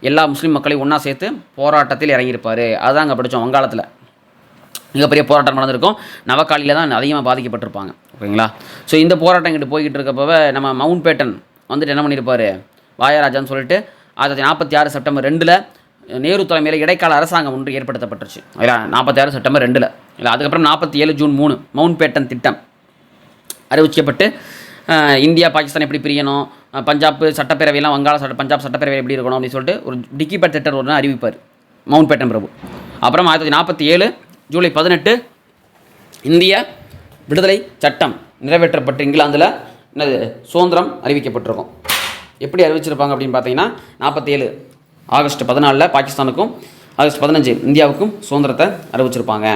எல்லா முஸ்லீம் மக்களையும் ஒன்றா சேர்த்து போராட்டத்தில் இறங்கியிருப்பார். அதுதான் அங்கே படித்தோம். வங்காளத்தில் மிகப்பெரிய போராட்டம் நடந்திருக்கும். நவகாலியில் தான் அதிகமாக பாதிக்கப்பட்டிருப்பாங்க, ஓகேங்களா. ஸோ இந்த போராட்டம் இங்கிட்டு போய்கிட்டு இருக்கப்போ நம்ம மவுண்ட் பேட்டன் வந்துட்டு என்ன பண்ணியிருப்பார், வாயராஜான்னு சொல்லிட்டு 1946 செப்டம்பர் 2 நேரு தலைமையில் இடைக்கால அரசாங்கம் ஒன்று ஏற்படுத்தப்பட்டுருச்சு, இல்லை 46 செப்டம்பர் 2 இல்லை. அதுக்கப்புறம் 47 ஜூன் 3 மவுண்ட் பேட்டன் திட்டம் அறிவிக்கப்பட்டு, இந்தியா பாகிஸ்தான் எப்படி பிரியணும், பஞ்சாப் சட்டப்பேரவையெல்லாம் பஞ்சாப் சட்டப்பேரவை எப்படி இருக்கணும் அப்படின்னு சொல்லிட்டு ஒரு டிக்கிபேட் திட்டம் ஒன்று அறிவிப்பார் மவுண்ட் பேட்டன் பிரபு. அப்புறம் 1947 ஜூலை 18 இந்திய விடுதலை சட்டம் நிறைவேற்றப்பட்டு இங்கிலாந்தில் என்னது சுதந்திரம் அறிவிக்கப்பட்டிருக்கும். எப்படி அறிவிச்சிருப்பாங்க அப்படின்னு பார்த்தீங்கன்னா, 47 ஆகஸ்ட் 14 பாகிஸ்தானுக்கும் ஆகஸ்ட் 15 இந்தியாவுக்கும் சுதந்திரத்தை அறிவிச்சிருப்பாங்க,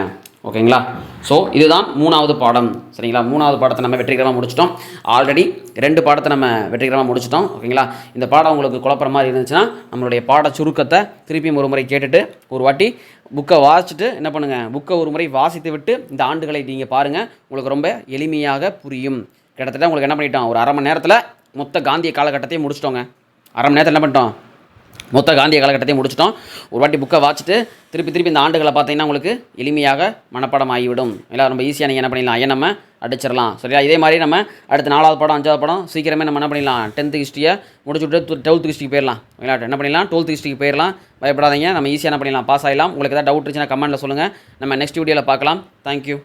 ஓகேங்களா. ஸோ இதுதான் 3வது பாடம், சரிங்களா. 3வது பாடத்தை நம்ம வெற்றிகரமாக முடிச்சிட்டோம். ஆல்ரெடி 2 பாடத்தை நம்ம வெற்றிகரமாக முடிச்சிட்டோம், ஓகேங்களா. இந்த பாடம் உங்களுக்கு குழப்பற மாதிரி இருந்துச்சுன்னா நம்மளுடைய பாட சுருக்கத்தை திருப்பியும் ஒரு முறை கேட்டுட்டு ஒரு வாட்டி புக்கை வாசிச்சுட்டு என்ன பண்ணுங்கள், புக்கை ஒரு முறை வாசித்து விட்டு இந்த ஆண்டுகளை நீங்கள் பாருங்கள். உங்களுக்கு ரொம்ப எளிமையாக புரியும். கிட்டத்தட்ட உங்களுக்கு என்ன பண்ணிட்டோம், ஒரு 1/2 மணி நேரத்தில் மொத்த காந்திய காலகட்டத்தையும் முடிச்சிட்டோங்க. 1/2 மணி நேரத்தில் என்ன பண்ணிட்டோம், மொத்த காந்திய காலகட்டத்தையும் முடிச்சிட்டோம். ஒரு வாட்டி புக்கை வாசிட்டு திருப்பி இந்த ஆண்டுகளை பார்த்தீங்கன்னா உங்களுக்கு எளிமையாக மனப்பாடம் ஆகிவிடும். எல்லாம் ரொம்ப ஈஸியாக நீங்கள் என்ன பண்ணிடலாம், நம்ம அடிச்சிடலாம், சரியா. இதே மாதிரி நம்ம அடுத்த 4வது பாடம் 5வது பாடம் சீக்கிரமே நம்ம என்ன பண்ணிடலாம், 10th ஹிஸ்ட்ரியை முடிச்சுட்டு 12th ஹிஸ்ட்ரிக்கு போயிடலாம், ஓகேங்களா. என்ன பண்ணிடலாம், 12th ஹிஸ்ட்ரிக்கு போயிடலாம். பயப்படாதீங்க, நம்ம ஈஸியாக என்ன பண்ணிடலாம், பாஸ் ஆகிடலாம். உங்களுக்கு ஏதாவது டவுட் இருந்துச்சுன்னா கமெண்ட்டில் சொல்லுங்கள். நம்ம நெக்ஸ்ட் வீடியோவில் பார்க்கலாம். தேங்க்யூ.